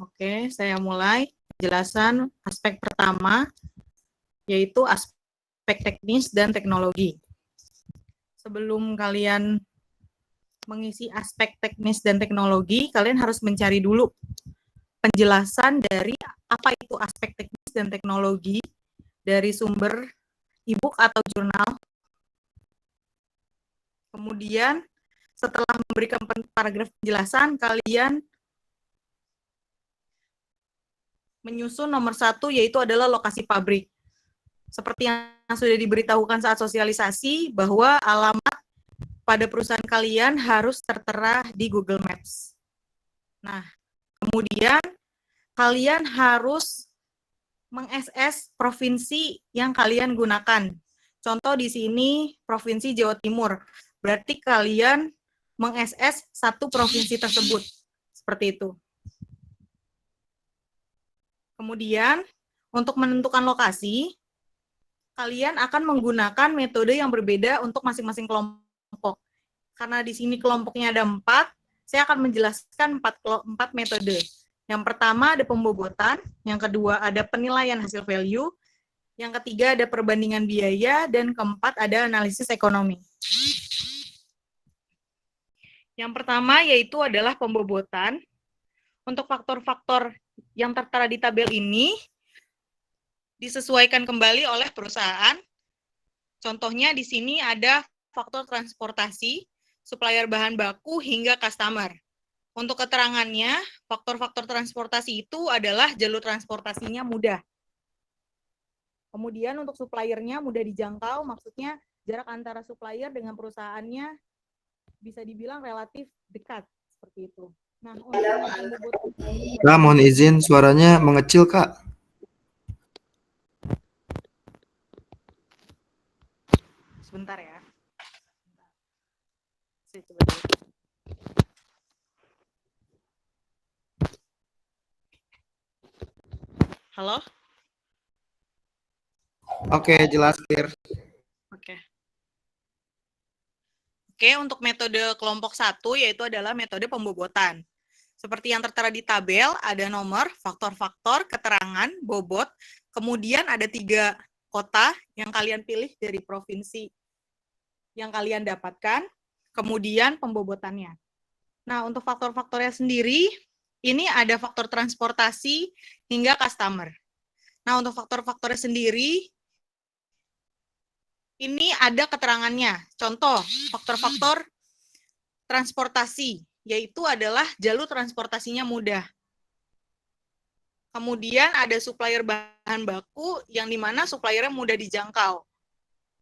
Oke, saya mulai penjelasan aspek pertama, yaitu aspek teknis dan teknologi. Sebelum kalian mengisi aspek teknis dan teknologi, kalian harus mencari dulu penjelasan dari apa itu aspek teknis dan teknologi dari sumber e-book atau jurnal. Kemudian setelah memberikan paragraf penjelasan, kalian menyusun nomor 1, yaitu adalah lokasi pabrik. Seperti yang sudah diberitahukan saat sosialisasi, bahwa alamat pada perusahaan kalian harus tertera di Google Maps. Nah, kemudian kalian harus meng-SS provinsi yang kalian gunakan. Contoh di sini Provinsi Jawa Timur. Berarti kalian meng-SS satu provinsi tersebut. Seperti itu. Kemudian, untuk menentukan lokasi, kalian akan menggunakan metode yang berbeda untuk masing-masing kelompok. Karena di sini kelompoknya ada 4, saya akan menjelaskan 4 metode. Yang pertama ada pembobotan, yang kedua ada penilaian hasil value, yang ketiga ada perbandingan biaya, dan keempat ada analisis ekonomi. Yang pertama yaitu adalah pembobotan. Untuk faktor-faktor yang tertera di tabel ini disesuaikan kembali oleh perusahaan. Contohnya di sini ada faktor transportasi, supplier bahan baku, hingga customer. Untuk keterangannya, faktor-faktor transportasi itu adalah jalur transportasinya mudah. Kemudian untuk suppliernya mudah dijangkau, maksudnya jarak antara supplier dengan perusahaannya bisa dibilang relatif dekat, seperti itu. Nah, untuk Kak, mohon izin, suaranya mengecil, Kak. Sebentar ya. Saya coba dulu. Halo? Oke, jelas, clear. Oke. Oke, untuk metode kelompok 1 yaitu adalah metode pembobotan. Seperti yang tertera di tabel, ada nomor, faktor-faktor, keterangan, bobot, kemudian ada 3 kota yang kalian pilih dari provinsi yang kalian dapatkan, kemudian pembobotannya. Nah, untuk faktor-faktornya sendiri, ini ada faktor transportasi hingga customer. Nah, untuk faktor-faktornya sendiri, ini ada keterangannya. Contoh, faktor-faktor transportasi, yaitu adalah jalur transportasinya mudah. Kemudian ada supplier bahan baku, yang dimana suppliernya mudah dijangkau.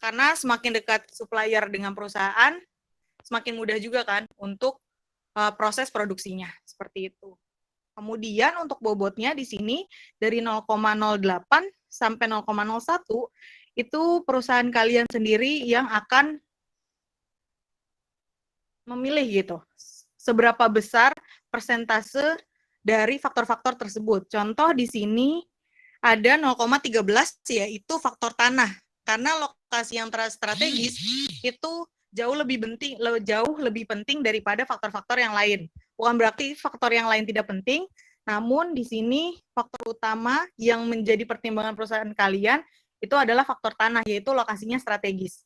Karena semakin dekat supplier dengan perusahaan, semakin mudah juga kan untuk proses produksinya, seperti itu. Kemudian untuk bobotnya di sini dari 0,08 sampai 0,01 itu perusahaan kalian sendiri yang akan memilih gitu. Seberapa besar persentase dari faktor-faktor tersebut. Contoh di sini ada 0,13 yaitu faktor tanah. Karena lokasi yang strategis itu jauh lebih penting daripada faktor-faktor yang lain. Bukan berarti faktor yang lain tidak penting, namun di sini faktor utama yang menjadi pertimbangan perusahaan kalian itu adalah faktor tanah, yaitu lokasinya strategis.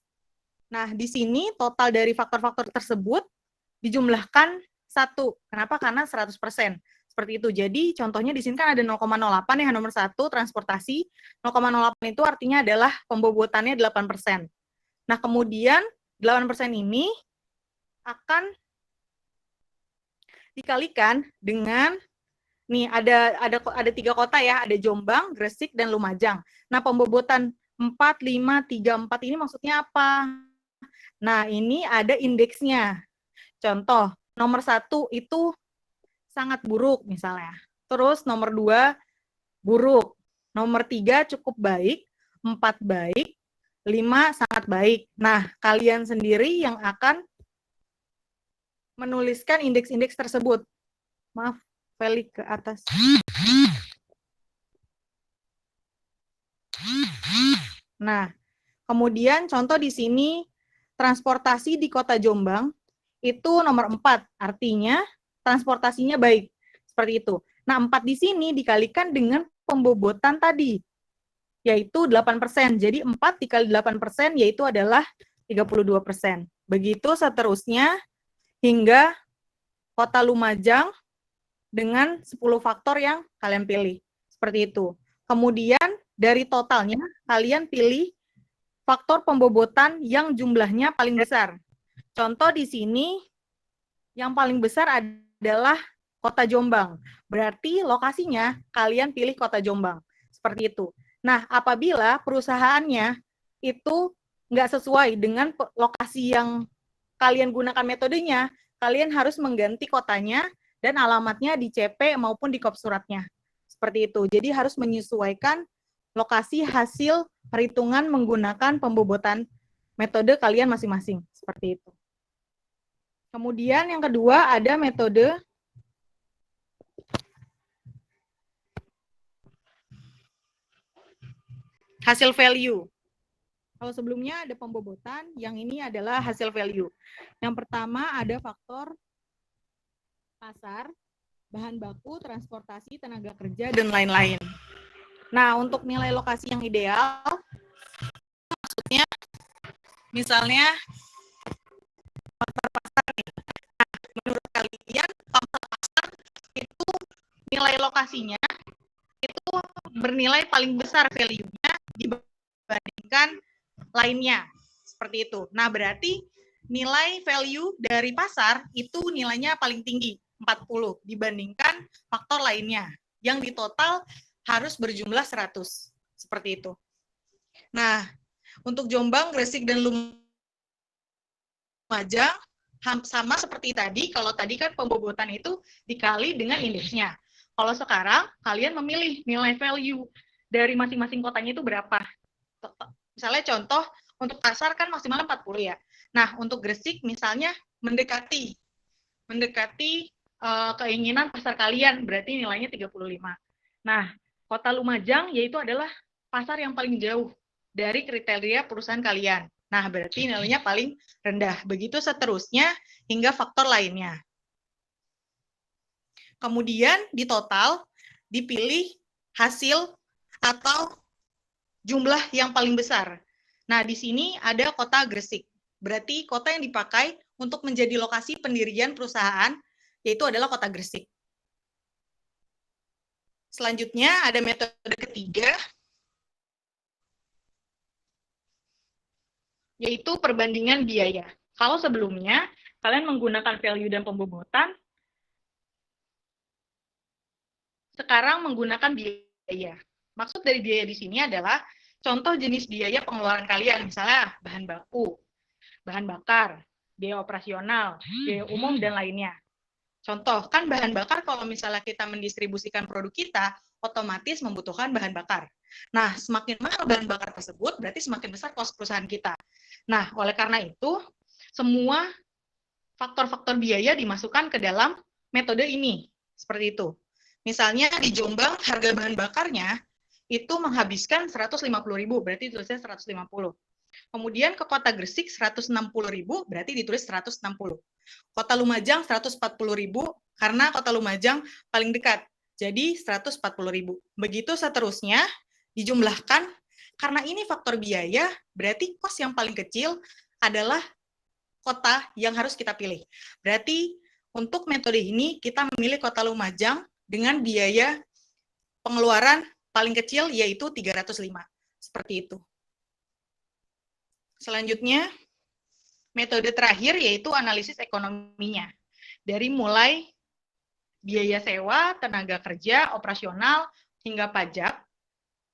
Nah, di sini total dari faktor-faktor tersebut dijumlahkan 1. Kenapa? Karena 100%. Seperti itu. Jadi, contohnya di sini kan ada 0,08 ya, nomor 1, transportasi. 0,08 itu artinya adalah pembobotannya 8%. Nah, kemudian 8% ini akan dikalikan dengan nih ada 3 kota ya, ada Jombang, Gresik, dan Lumajang. Nah, pembobotan 4, 5, 3, 4 ini maksudnya apa? Nah, ini ada indeksnya. Contoh, nomor 1 itu sangat buruk misalnya. Terus nomor 2 buruk. Nomor 3 cukup baik, 4 baik, 5 sangat baik. Nah, kalian sendiri yang akan menuliskan indeks-indeks tersebut. Maaf, Feli ke atas. Nah, kemudian contoh di sini transportasi di Kota Jombang itu nomor 4, artinya transportasinya baik. Seperti itu. Nah, 4 di sini dikalikan dengan pembobotan tadi, yaitu 8%. Jadi 4 dikali 8% yaitu adalah 32%. Begitu seterusnya hingga kota Lumajang dengan 10 faktor yang kalian pilih. Seperti itu. Kemudian dari totalnya kalian pilih faktor pembobotan yang jumlahnya paling besar. Contoh di sini yang paling besar adalah Kota Jombang. Berarti lokasinya kalian pilih Kota Jombang. Seperti itu. Nah, apabila perusahaannya itu nggak sesuai dengan lokasi yang kalian gunakan metodenya, kalian harus mengganti kotanya dan alamatnya di CP maupun di kop suratnya. Seperti itu. Jadi harus menyesuaikan lokasi hasil perhitungan menggunakan pembobotan metode kalian masing-masing. Seperti itu. Kemudian yang kedua ada metode hasil value. Kalau sebelumnya ada pembobotan, yang ini adalah hasil value. Yang pertama ada faktor pasar, bahan baku, transportasi, tenaga kerja, dan lain-lain. Nah, untuk nilai lokasi yang ideal, maksudnya misalnya faktor pasar nih. Nah, menurut kalian faktor pasar itu nilai lokasinya itu bernilai paling besar value-nya dibandingkan lainnya. Seperti itu. Nah, berarti nilai value dari pasar itu nilainya paling tinggi, 40, dibandingkan faktor lainnya, yang di total harus berjumlah 100. Seperti itu. Nah, untuk Jombang, Gresik, dan Lumajang, sama seperti tadi, kalau tadi kan pembobotan itu dikali dengan indeksnya. Kalau sekarang, kalian memilih nilai value dari masing-masing kotanya itu berapa. Misalnya contoh, untuk pasar kan maksimal 40 ya. Nah, untuk Gresik misalnya mendekati keinginan pasar kalian, berarti nilainya 35. Nah, Kota Lumajang yaitu adalah pasar yang paling jauh dari kriteria perusahaan kalian. Nah, berarti nilainya paling rendah. Begitu seterusnya hingga faktor lainnya. Kemudian di total dipilih hasil atau jumlah yang paling besar. Nah, di sini ada kota Gresik. Berarti kota yang dipakai untuk menjadi lokasi pendirian perusahaan yaitu adalah kota Gresik. Selanjutnya ada metode ketiga, yaitu perbandingan biaya. Kalau sebelumnya kalian menggunakan value dan pembobotan, sekarang menggunakan biaya. Maksud dari biaya di sini adalah contoh jenis biaya pengeluaran kalian, misalnya bahan baku, bahan bakar, biaya operasional, biaya umum, dan lainnya. Contoh, kan bahan bakar kalau misalnya kita mendistribusikan produk kita, otomatis membutuhkan bahan bakar. Nah, semakin mahal bahan bakar tersebut, berarti semakin besar kos perusahaan kita. Nah, oleh karena itu, semua faktor-faktor biaya dimasukkan ke dalam metode ini. Seperti itu. Misalnya di Jombang, harga bahan bakarnya itu menghabiskan 150.000, berarti tulisnya 150. Kemudian ke kota Gresik 160.000, berarti ditulis 160. Kota Lumajang 140.000, karena kota Lumajang paling dekat, jadi 140.000. Begitu seterusnya, dijumlahkan, karena ini faktor biaya, berarti kos yang paling kecil adalah kota yang harus kita pilih. Berarti untuk metode ini, kita memilih kota Lumajang dengan biaya pengeluaran paling kecil, yaitu 305. Seperti itu. Selanjutnya, metode terakhir yaitu analisis ekonominya. Dari mulai biaya sewa, tenaga kerja, operasional, hingga pajak,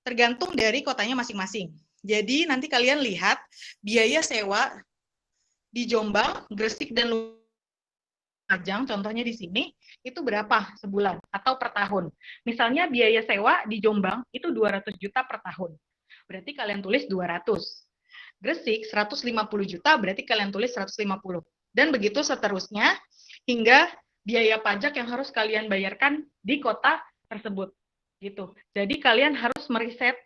tergantung dari kotanya masing-masing. Jadi nanti kalian lihat biaya sewa di Jombang, Gresik, dan Lumajang, contohnya di sini, itu berapa sebulan atau per tahun. Misalnya biaya sewa di Jombang itu 200 juta per tahun. Berarti kalian tulis 200. Gresik 150 juta, berarti kalian tulis 150. Dan begitu seterusnya, hingga biaya pajak yang harus kalian bayarkan di kota tersebut. Gitu. Jadi kalian harus meriset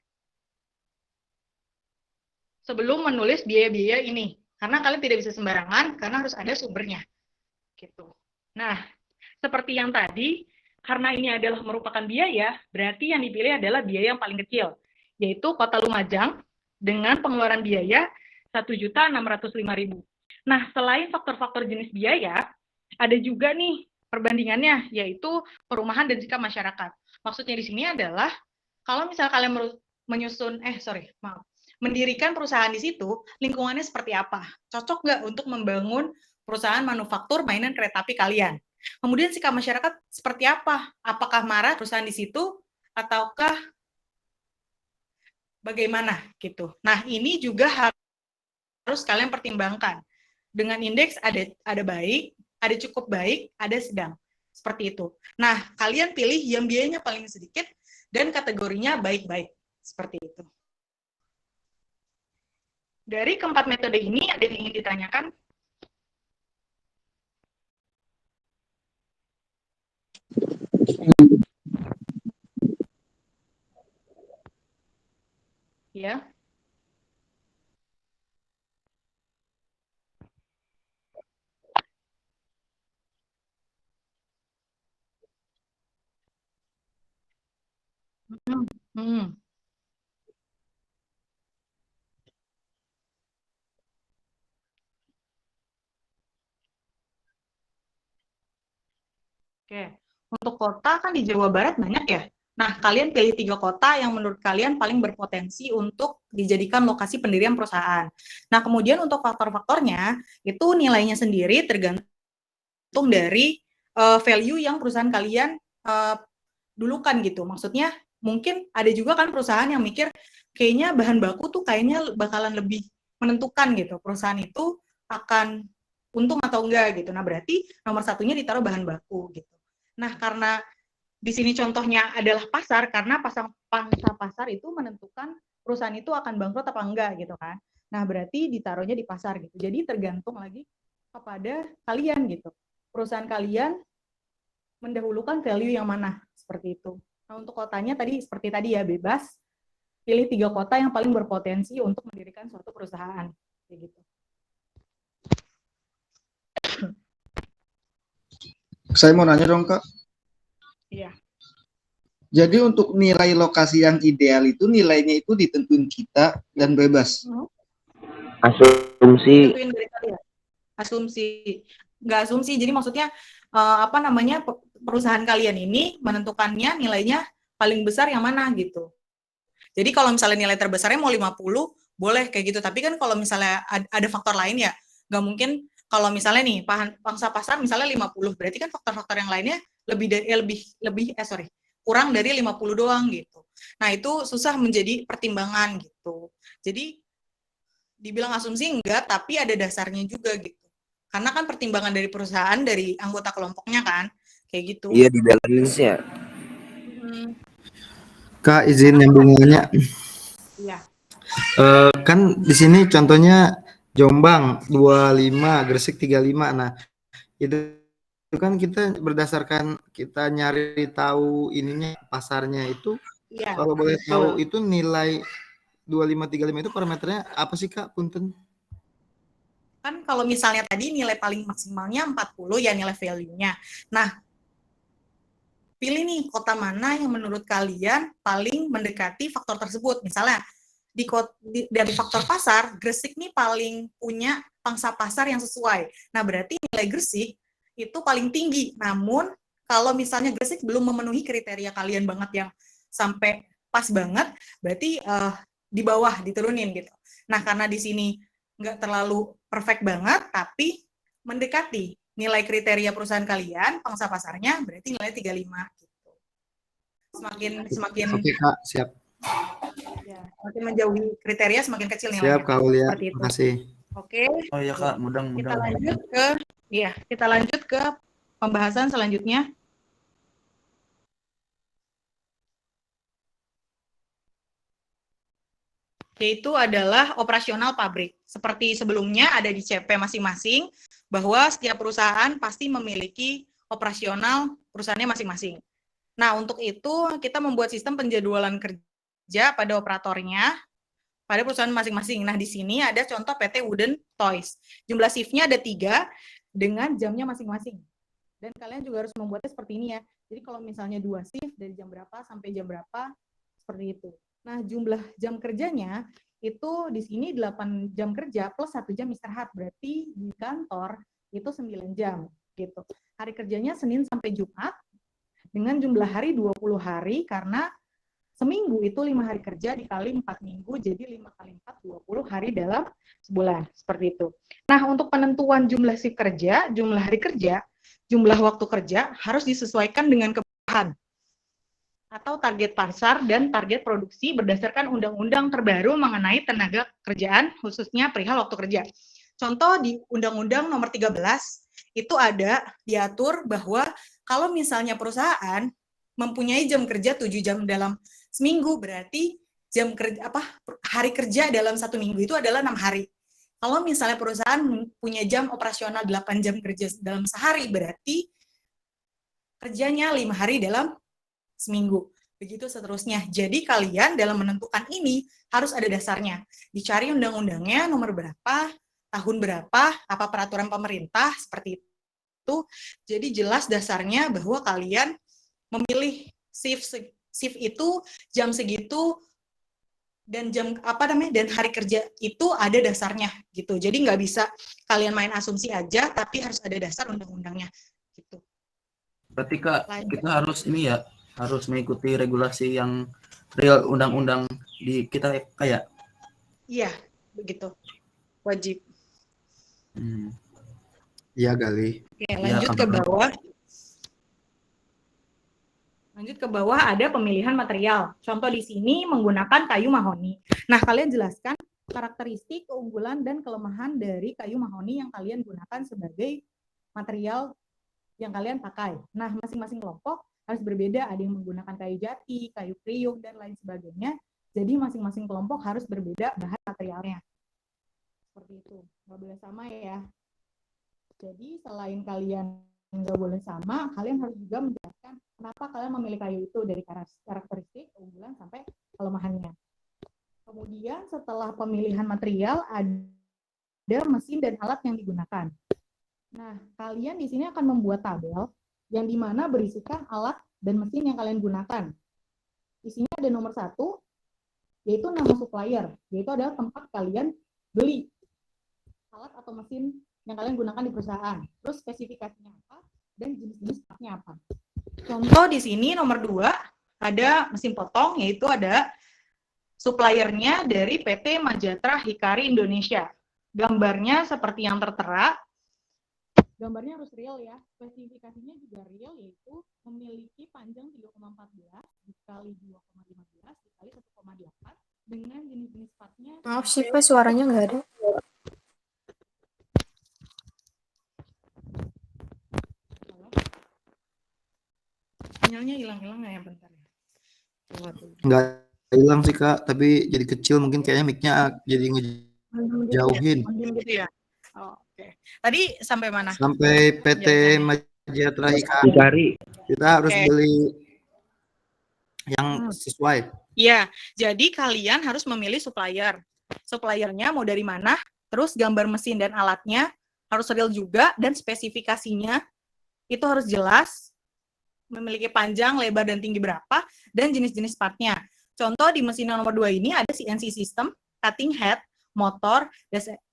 sebelum menulis biaya-biaya ini. Karena kalian tidak bisa sembarangan, karena harus ada sumbernya. Gitu. Nah, seperti yang tadi, karena ini adalah merupakan biaya, berarti yang dipilih adalah biaya yang paling kecil, yaitu Kota Lumajang dengan pengeluaran biaya 1.605.000. Nah, selain faktor-faktor jenis biaya, ada juga nih perbandingannya, yaitu perumahan dan sikap masyarakat. Maksudnya di sini adalah kalau misal kalian mendirikan perusahaan di situ, lingkungannya seperti apa? Cocok nggak untuk membangun perusahaan manufaktur mainan kereta api kalian? Kemudian sikap masyarakat seperti apa? Apakah marah perusahaan di situ ataukah bagaimana gitu? Nah, ini juga harus kalian pertimbangkan. Dengan indeks ada baik, ada cukup baik, ada sedang. Seperti itu. Nah, kalian pilih yang biayanya paling sedikit dan kategorinya baik-baik. Seperti itu. Dari keempat metode ini, ada yang ingin ditanyakan? Ya. Hmm. Oke, untuk kota kan di Jawa Barat banyak ya. Nah, kalian pilih 3 kota yang menurut kalian paling berpotensi untuk dijadikan lokasi pendirian perusahaan. Nah, kemudian untuk faktor-faktornya, itu nilainya sendiri tergantung dari value yang perusahaan kalian dulukan gitu. Maksudnya, mungkin ada juga kan perusahaan yang mikir, kayaknya bahan baku tuh kayaknya bakalan lebih menentukan gitu. Perusahaan itu akan untung atau enggak gitu. Nah, berarti nomor satunya ditaruh bahan baku gitu. Nah, karena di sini contohnya adalah pasar, karena pangsa pasar itu menentukan perusahaan itu akan bangkrut apa enggak gitu kan. Nah, berarti ditaruhnya di pasar gitu. Jadi tergantung lagi kepada kalian gitu. Perusahaan kalian mendahulukan value yang mana, seperti itu. Nah, untuk kotanya tadi seperti tadi ya, bebas. Pilih 3 kota yang paling berpotensi untuk mendirikan suatu perusahaan. Kayak gitu. Saya mau nanya dong, Kak. Iya. Jadi untuk nilai lokasi yang ideal itu nilainya itu ditentuin kita dan bebas. Asumsi. Ditentuin dari kalian. Asumsi. Nggak asumsi, jadi maksudnya perusahaan kalian ini menentukannya nilainya paling besar yang mana gitu. Jadi kalau misalnya nilai terbesarnya mau 50, boleh kayak gitu. Tapi kan kalau misalnya ada faktor lain ya, nggak mungkin kalau misalnya nih pangsa pasar misalnya 50, berarti kan faktor-faktor yang lainnya kurang dari 50 doang gitu. Nah, itu susah menjadi pertimbangan gitu. Jadi dibilang asumsi enggak, tapi ada dasarnya juga gitu. Karena kan pertimbangan dari perusahaan, dari anggota kelompoknya kan, kayak gitu. Iya, di balance ya. Kak, izin nyambungannya. Iya. Kan di sini contohnya Jombang 25, Gresik 35. Nah, itu kan kita berdasarkan kita nyari tahu ininya pasarnya itu. Iya. Kalau boleh tahu itu nilai 25 35 itu parameternya apa sih, Kak? Punten. Kan kalau misalnya tadi nilai paling maksimalnya 40 ya nilai value-nya. Nah, pilih nih kota mana yang menurut kalian paling mendekati faktor tersebut. Misalnya dari faktor pasar, Gresik nih paling punya pangsa pasar yang sesuai. Nah, berarti nilai Gresik itu paling tinggi. Namun, kalau misalnya Gresik belum memenuhi kriteria kalian banget yang sampai pas banget, berarti di bawah diturunin gitu. Nah, karena di sini nggak terlalu perfect banget, tapi mendekati nilai kriteria perusahaan kalian, pangsa pasarnya, berarti nilai 35 gitu. Semakin Oke, Kak, siap. Ya, semakin menjauhi kriteria semakin kecil nilainya. Siap, Kak Ulia. Seperti itu. Makasih. Oke. Oh iya, Kak, mudah-mudahan. Kita lanjut ke pembahasan selanjutnya. Yaitu adalah operasional pabrik. Seperti sebelumnya ada di CP masing-masing, bahwa setiap perusahaan pasti memiliki operasional perusahaannya masing-masing. Nah, untuk itu kita membuat sistem penjadwalan kerja pada operatornya, pada perusahaan masing-masing. Nah, di sini ada contoh PT Wooden Toys. Jumlah shift-nya ada 3 dengan jamnya masing-masing. Dan kalian juga harus membuatnya seperti ini ya. Jadi kalau misalnya 2 shift dari jam berapa sampai jam berapa, seperti itu. Nah, jumlah jam kerjanya itu di sini 8 jam kerja plus 1 jam istirahat, berarti di kantor itu 9 jam gitu. Hari kerjanya Senin sampai Jumat dengan jumlah hari 20 hari karena seminggu itu 5 hari kerja dikali 4 minggu, jadi 5 kali 4, 20 hari dalam sebulan, seperti itu. Nah, untuk penentuan jumlah shift kerja, jumlah hari kerja, jumlah waktu kerja harus disesuaikan dengan kebutuhan atau target pasar dan target produksi berdasarkan undang-undang terbaru mengenai tenaga kerjaan, khususnya perihal waktu kerja. Contoh di Undang-Undang Nomor 13 itu ada diatur bahwa kalau misalnya perusahaan mempunyai jam kerja 7 jam dalam seminggu, berarti hari kerja dalam 1 minggu itu adalah 6 hari. Kalau misalnya perusahaan punya jam operasional 8 jam kerja dalam sehari, berarti kerjanya 5 hari dalam seminggu. Begitu seterusnya. Jadi kalian dalam menentukan ini harus ada dasarnya. Dicari undang-undangnya nomor berapa, tahun berapa, apa peraturan pemerintah, seperti itu. Jadi jelas dasarnya bahwa kalian memilih shift itu jam segitu dan dan hari kerja itu ada dasarnya gitu. Jadi nggak bisa kalian main asumsi aja, tapi harus ada dasar undang-undangnya gitu. Berarti Kak, kita harus ini ya, harus mengikuti regulasi yang real undang-undang di kita kayak. Iya, begitu. Wajib. Iya kali. Oke, lanjut ke bawah. Lanjut ke bawah ada pemilihan material. Contoh di sini menggunakan kayu mahoni. Nah, kalian jelaskan karakteristik, keunggulan, dan kelemahan dari kayu mahoni yang kalian gunakan sebagai material yang kalian pakai. Nah, masing-masing kelompok harus berbeda. Ada yang menggunakan kayu jati, kayu kriuk, dan lain sebagainya. Jadi masing-masing kelompok harus berbeda bahan materialnya. Seperti itu. Nggak boleh sama ya. Jadi selain kalian nggak boleh sama, kalian harus juga menjelaskan kenapa kalian memilih kayu itu dari karakteristik, keunggulan, sampai kelemahannya. Kemudian setelah pemilihan material, ada mesin dan alat yang digunakan. Nah, kalian di sini akan membuat tabel yang dimana berisikan alat dan mesin yang kalian gunakan. Di sini ada nomor 1, yaitu nama supplier, yaitu adalah tempat kalian beli alat atau mesin yang kalian gunakan di perusahaan. Terus spesifikasinya apa dan jenis-jenis partnya apa. Contoh di sini nomor 2 ada mesin potong, yaitu ada suppliernya dari PT Majatra Hikari Indonesia. Gambarnya seperti yang tertera. Gambarnya harus real ya. Spesifikasinya juga real, yaitu memiliki panjang 3,14 dikali 2,15 dikali 1,8 dengan jenis-jenis partnya. Maaf sih, Pak, suaranya nggak ada. Sinyalnya hilang-hilang nggak ya, bentar ya? Nggak hilang sih Kak, tapi jadi kecil, mungkin kayaknya mic-nya jadi ngejauhin. Gitu ya. Oh, oke. Tadi sampai mana? Sampai PT Majatra Hikari. Kita harus beli yang sesuai. Iya, jadi kalian harus memilih supplier. Suppliernya mau dari mana, terus gambar mesin dan alatnya harus real juga, dan spesifikasinya itu harus jelas, memiliki panjang, lebar, dan tinggi berapa, dan jenis-jenis partnya. Contoh di mesin yang nomor 2 ini ada CNC system, cutting head, motor,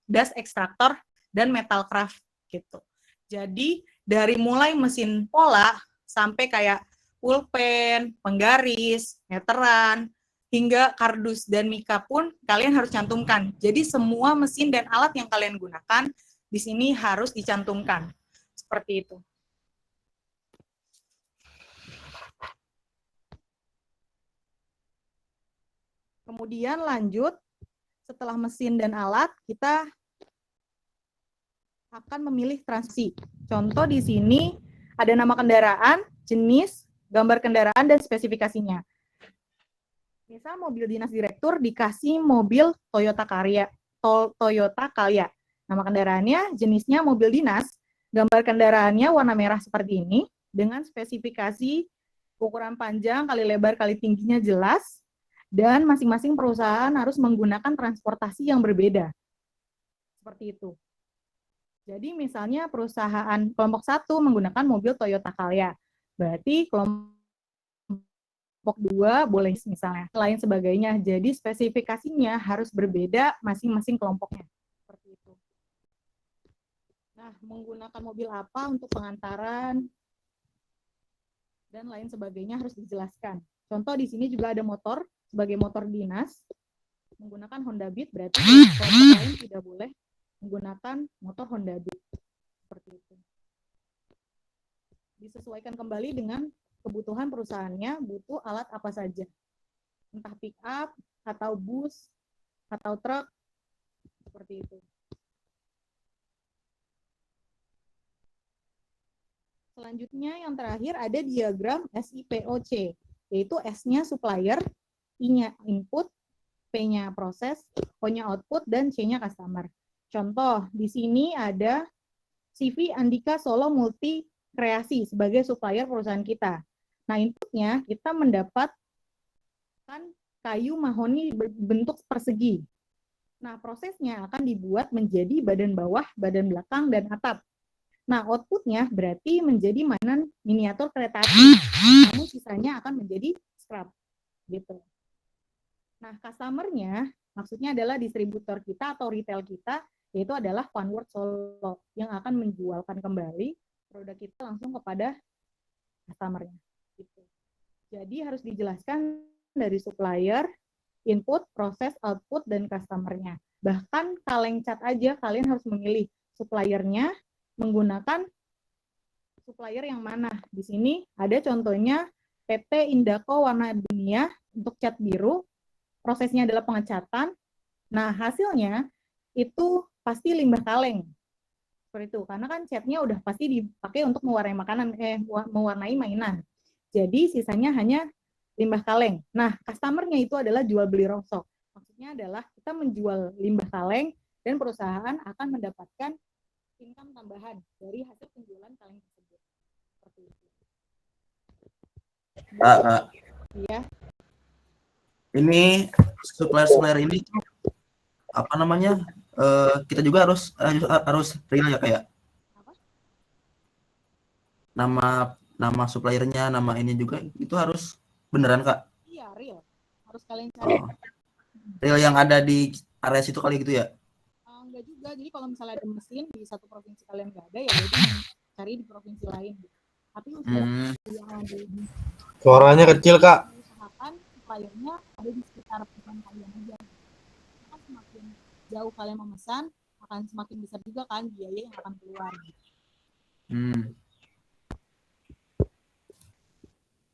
dust extractor, dan metal craft gitu. Jadi dari mulai mesin pola sampai kayak pulpen, penggaris, meteran, hingga kardus dan mika pun kalian harus cantumkan. Jadi semua mesin dan alat yang kalian gunakan di sini harus dicantumkan. Seperti itu. Kemudian lanjut, setelah mesin dan alat, kita akan memilih transisi. Contoh di sini ada nama kendaraan, jenis, gambar kendaraan, dan spesifikasinya. Misal mobil dinas direktur dikasih mobil Toyota Calya. Nama kendaraannya, jenisnya mobil dinas, gambar kendaraannya warna merah seperti ini, dengan spesifikasi ukuran panjang kali lebar kali tingginya jelas, dan masing-masing perusahaan harus menggunakan transportasi yang berbeda. Seperti itu. Jadi misalnya perusahaan kelompok 1 menggunakan mobil Toyota Calya, Berarti kelompok 2 boleh misalnya, lain sebagainya. Jadi spesifikasinya harus berbeda masing-masing kelompoknya. Seperti itu. Nah, menggunakan mobil apa untuk pengantaran dan lain sebagainya harus dijelaskan. Contoh di sini juga ada motor sebagai motor dinas menggunakan Honda Beat, berarti kelompok lain tidak boleh menggunakan motor Honda Beat. Seperti itu. Disesuaikan kembali dengan kebutuhan perusahaannya, butuh alat apa saja. Entah pick up atau bus atau truk seperti itu. Selanjutnya yang terakhir ada diagram SIPOC, yaitu S-nya supplier, I-nya input, P-nya proses, O-nya output, dan C-nya customer. Contoh, di sini ada CV Andika Solo Multi Kreasi sebagai supplier perusahaan kita. Nah, inputnya kita mendapatkan kayu mahoni berbentuk persegi. Nah, prosesnya akan dibuat menjadi badan bawah, badan belakang, dan atap. Nah, outputnya berarti menjadi mainan miniatur kereta api. Namun sisanya akan menjadi scrap. Gitu. Nah, customer-nya maksudnya adalah distributor kita atau retail kita, yaitu adalah Funword Solo yang akan menjualkan kembali produk kita langsung kepada customer-nya. Gitu. Jadi harus dijelaskan dari supplier, input, proses, output, dan customer-nya. Bahkan kaleng cat aja kalian harus memilih supplier-nya menggunakan supplier yang mana. Di sini ada contohnya PT Indako Warna Dunia untuk cat biru. Prosesnya adalah pengecatan. Nah, hasilnya itu pasti limbah kaleng. Seperti itu. Karena kan catnya udah pasti dipakai untuk mewarnai makanan, mewarnai mainan. Jadi sisanya hanya limbah kaleng. Nah, customer-nya itu adalah jual beli rongsok. Maksudnya adalah kita menjual limbah kaleng dan perusahaan akan mendapatkan income tambahan dari hasil penjualan kaleng tersebut. Seperti itu. Iya. Ini supplier ini apa namanya? Kita juga harus real ya kayak nama suppliernya, nama ini juga itu harus beneran Kak? Iya, real. Harus kalian cari. Real yang ada di area situ kali gitu ya? Enggak juga. Jadi kalau misalnya ada mesin di satu provinsi kalian nggak ada, ya itu cari di provinsi lain. Tapi yang ada di suaranya kecil Kak. Usahakan suppliernya ada di sekitar perusahaan kalian aja. Karena semakin jauh kalian memesan, akan semakin besar juga kan biaya yang akan keluar.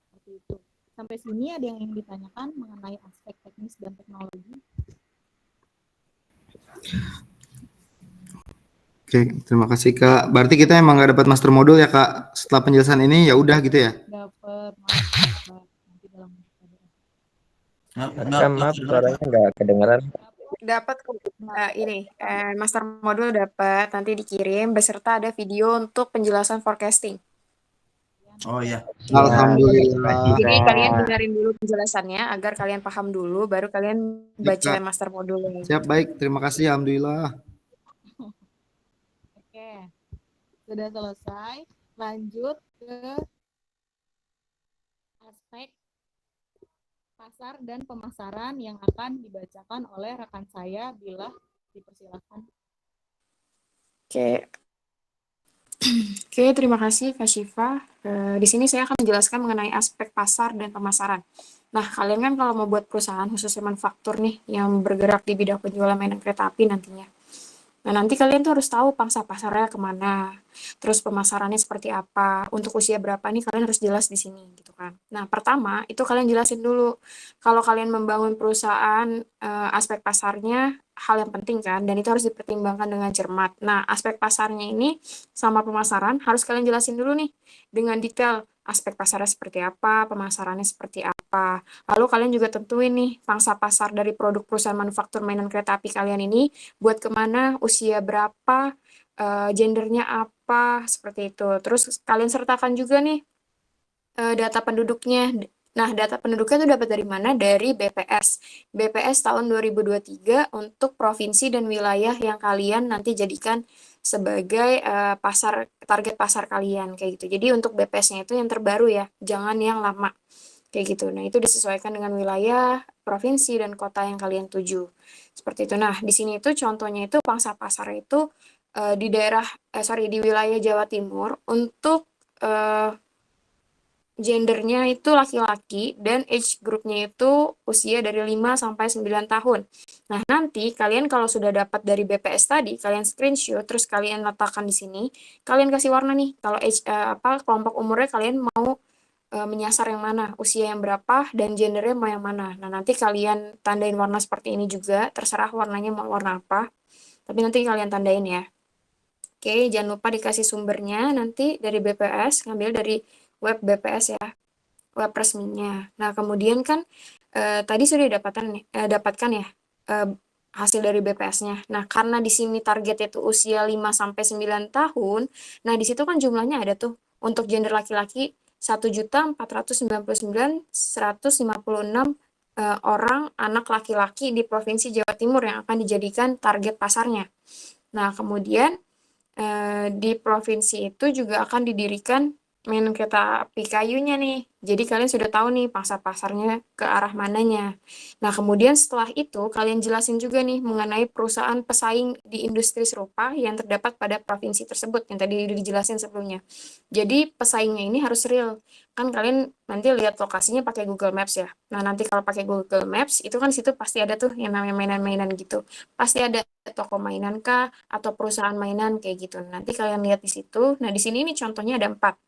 Seperti itu. Sampai sini ada yang ingin ditanyakan mengenai aspek teknis dan teknologi? Oke, terima kasih Kak. Berarti kita emang nggak dapat master modul ya Kak? Setelah penjelasan ini ya udah gitu ya? Dapat nanti dalam Maaf, suaranya nggak kedengeran. Dapat master modul dapat, nanti dikirim beserta ada video untuk penjelasan forecasting. Oh iya. Alhamdulillah. Jadi kalian dengerin dulu penjelasannya agar kalian paham dulu, baru kalian baca master modulnya. Siap, baik. Terima kasih, alhamdulillah. Oke, sudah selesai. Lanjut ke aspek pasar dan pemasaran yang akan dibacakan oleh rekan saya bila dipersilakan. Oke, terima kasih Kak Syifa. Di sini saya akan menjelaskan mengenai aspek pasar dan pemasaran. Nah, kalian kan kalau mau buat perusahaan khususnya manufaktur nih yang bergerak di bidang penjualan mainan kereta api nantinya. Nah, nanti kalian tuh harus tahu pangsa pasarnya kemana, terus pemasarannya seperti apa, untuk usia berapa nih kalian harus jelas di sini gitu kan. Nah, pertama itu kalian jelasin dulu kalau kalian membangun perusahaan aspek pasarnya hal yang penting kan, dan itu harus dipertimbangkan dengan cermat. Nah, aspek pasarnya ini sama pemasaran harus kalian jelasin dulu nih dengan detail aspek pasarnya seperti apa, pemasarannya seperti apa. Lalu kalian juga tentuin nih pangsa pasar dari produk perusahaan manufaktur mainan kereta api kalian ini buat kemana, usia berapa, gendernya apa, seperti itu. Terus kalian sertakan juga nih data penduduknya. Nah, data penduduknya itu dapat dari mana? Dari BPS. BPS tahun 2023 untuk provinsi dan wilayah yang kalian nanti jadikan sebagai target pasar kalian kayak gitu. Jadi untuk BPS-nya itu yang terbaru ya, jangan yang lama kayak gitu. Nah, itu disesuaikan dengan wilayah, provinsi dan kota yang kalian tuju. Seperti itu. Nah, di sini itu contohnya itu pangsa pasar itu di wilayah Jawa Timur untuk gendernya itu laki-laki dan age groupnya itu usia dari 5 sampai 9 tahun. Nah, nanti kalian kalau sudah dapat dari BPS tadi, kalian screenshot terus kalian letakkan di sini, kalian kasih warna nih. Kalau kelompok umurnya kalian mau menyasar yang mana, usia yang berapa dan gendernya mau yang mana. Nah, nanti kalian tandain warna seperti ini juga, terserah warnanya mau warna apa. Tapi nanti kalian tandain ya. Oke, jangan lupa dikasih sumbernya nanti dari BPS, ngambil dari web BPS ya, web resminya. Nah, kemudian kan tadi sudah dapatkan ya hasil dari BPS-nya. Nah, karena di sini targetnya itu usia 5 sampai 9 tahun, nah di situ kan jumlahnya ada tuh untuk gender laki-laki 1.499.156 orang anak laki-laki di Provinsi Jawa Timur yang akan dijadikan target pasarnya. Nah, kemudian di provinsi itu juga akan didirikan main kereta api kayunya nih. Jadi kalian sudah tahu nih pangsa pasarnya ke arah mananya. Nah, kemudian setelah itu kalian jelasin juga nih mengenai perusahaan pesaing di industri serupa yang terdapat pada provinsi tersebut yang tadi dijelasin sebelumnya. Jadi pesaingnya ini harus real. Kan kalian nanti lihat lokasinya pakai Google Maps ya. Nah, nanti kalau pakai Google Maps itu kan situ pasti ada tuh yang namanya mainan-mainan gitu. Pasti ada toko mainan kah atau perusahaan mainan kayak gitu. Nanti kalian lihat di situ. Nah, di sini ini contohnya ada 4.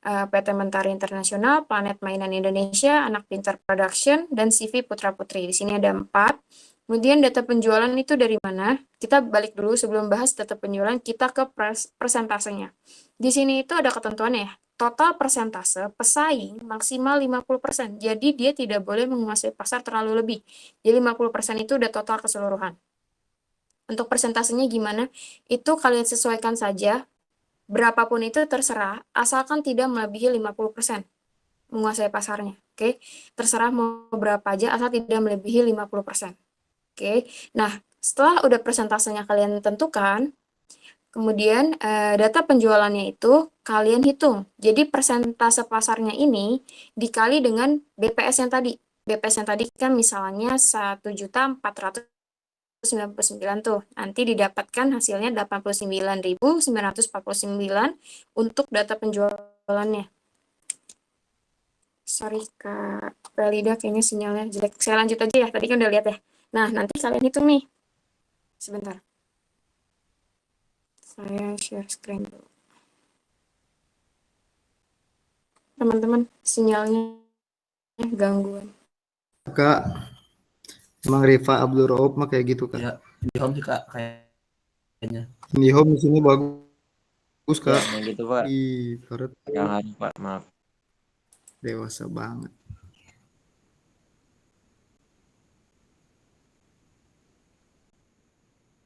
PT Mentari Internasional, Planet Mainan Indonesia, Anak Pintar Production, dan CV Putra Putri. Di sini ada 4. Kemudian data penjualan itu dari mana? Kita balik dulu sebelum bahas data penjualan, kita ke persentasenya. Di sini itu ada ketentuannya ya. Total persentase pesaing maksimal 50%. Jadi dia tidak boleh menguasai pasar terlalu lebih. Jadi 50% itu udah total keseluruhan. Untuk persentasenya gimana? Itu kalian sesuaikan saja. Berapapun itu terserah, asalkan tidak melebihi 50% menguasai pasarnya. Oke, terserah mau berapa aja, asal tidak melebihi 50%. Oke, nah setelah udah persentasenya kalian tentukan, kemudian data penjualannya itu kalian hitung. Jadi persentase pasarnya ini dikali dengan BPS yang tadi. BPS yang tadi kan misalnya 1.499.000 tuh. Nanti didapatkan hasilnya 89.949 untuk data penjualannya. Sorry Kak Prelida, kayaknya sinyalnya jelek. Saya lanjut aja ya, tadi kan udah lihat ya. Nah, nanti kalian hitung nih. Sebentar. Saya share screen dulu. Teman-teman, sinyalnya gangguan. Kak, emang Rifa Abdul Rauf mah kayak gitu Kak. Ya, di home sih Kak kayaknya. Di home di sini bagus Kak. Yang gitu Pak. Ih, karet Jangan Pak, maaf. dewasa banget.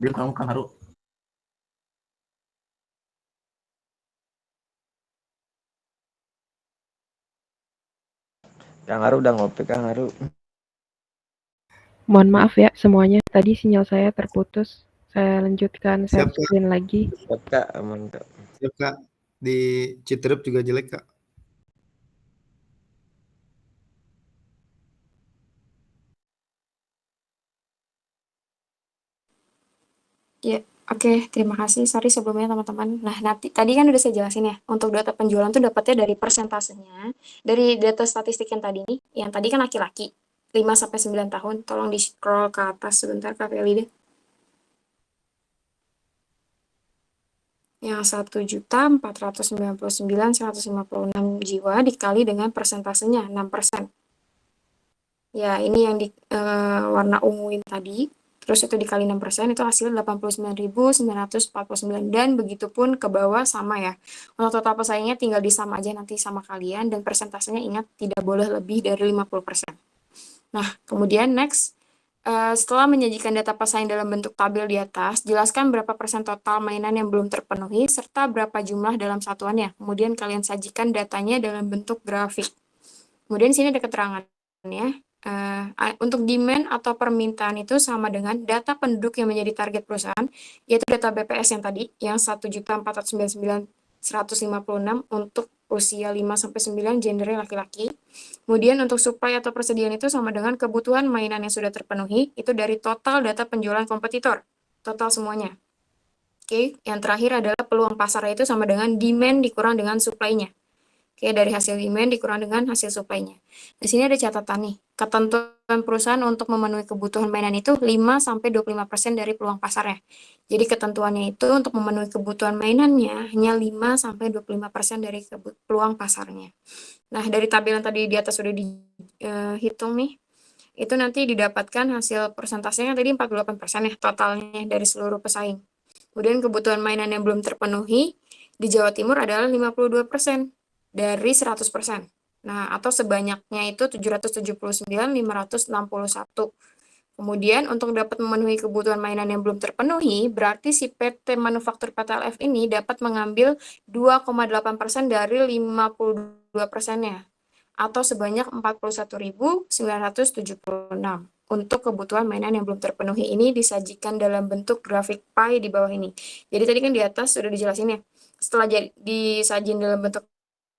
Dia kamu Kang Haru. Kang Haru udah ngopi Kang Haru. Mohon maaf ya semuanya, tadi sinyal saya terputus. Saya lanjutkan share Siap Kak, screen lagi. Siap Kak, aman Kak. siap Kak. Di Citrup juga jelek Kak. Ya, oke, terima kasih. Sorry sebelumnya teman-teman. Nah, nanti tadi kan udah saya jelasin ya, untuk data penjualan tuh dapatnya dari persentasenya, dari data statistik yang tadi nih, yang tadi kan laki-laki, 5 sampai 9 tahun. Tolong di-scroll ke atas sebentar Kak Felida. Yang 1.499.156 jiwa dikali dengan persentasenya 6%. Ya, ini yang di warna unguin tadi. Terus itu dikali 6%, itu hasil 89.949. Dan begitupun ke bawah sama ya. Untuk total pesaingnya tinggal disama aja nanti sama kalian. Dan persentasenya ingat tidak boleh lebih dari 50%. Nah, kemudian next. Setelah menyajikan data pesaing dalam bentuk tabel di atas, jelaskan berapa persen total mainan yang belum terpenuhi, serta berapa jumlah dalam satuannya. Kemudian kalian sajikan datanya dalam bentuk grafik. Kemudian di sini ada keterangannya. Untuk demand atau permintaan itu sama dengan data penduduk yang menjadi target perusahaan, yaitu data BPS yang tadi, yang 1.499.156 untuk usia 5-9, gendernya laki-laki. Kemudian untuk supply atau persediaan itu sama dengan kebutuhan mainan yang sudah terpenuhi, itu dari total data penjualan kompetitor, total semuanya. Oke, yang terakhir adalah peluang pasarnya itu sama dengan demand dikurang dengan supply-nya. Oke, dari hasil demand dikurang dengan hasil supply-nya. Di sini ada catatan nih, ketentuan perusahaan untuk memenuhi kebutuhan mainan itu 5-25% dari peluang pasarnya. Jadi ketentuannya itu untuk memenuhi kebutuhan mainannya hanya 5-25% dari peluang pasarnya. Nah, dari tabel yang tadi di atas sudah dihitung nih, itu nanti didapatkan hasil persentasenya tadi 48% ya totalnya dari seluruh pesaing. Kemudian kebutuhan mainan yang belum terpenuhi di Jawa Timur adalah 52% dari 100%. Nah, atau sebanyaknya itu 779.561. Kemudian untuk dapat memenuhi kebutuhan mainan yang belum terpenuhi, berarti si PT Manufaktur PTLF ini dapat mengambil 2,8% dari 52%-nya, atau sebanyak 41.976. Untuk kebutuhan mainan yang belum terpenuhi ini disajikan dalam bentuk grafik pie di bawah ini. Jadi tadi kan di atas sudah dijelasin ya, setelah disajin dalam bentuk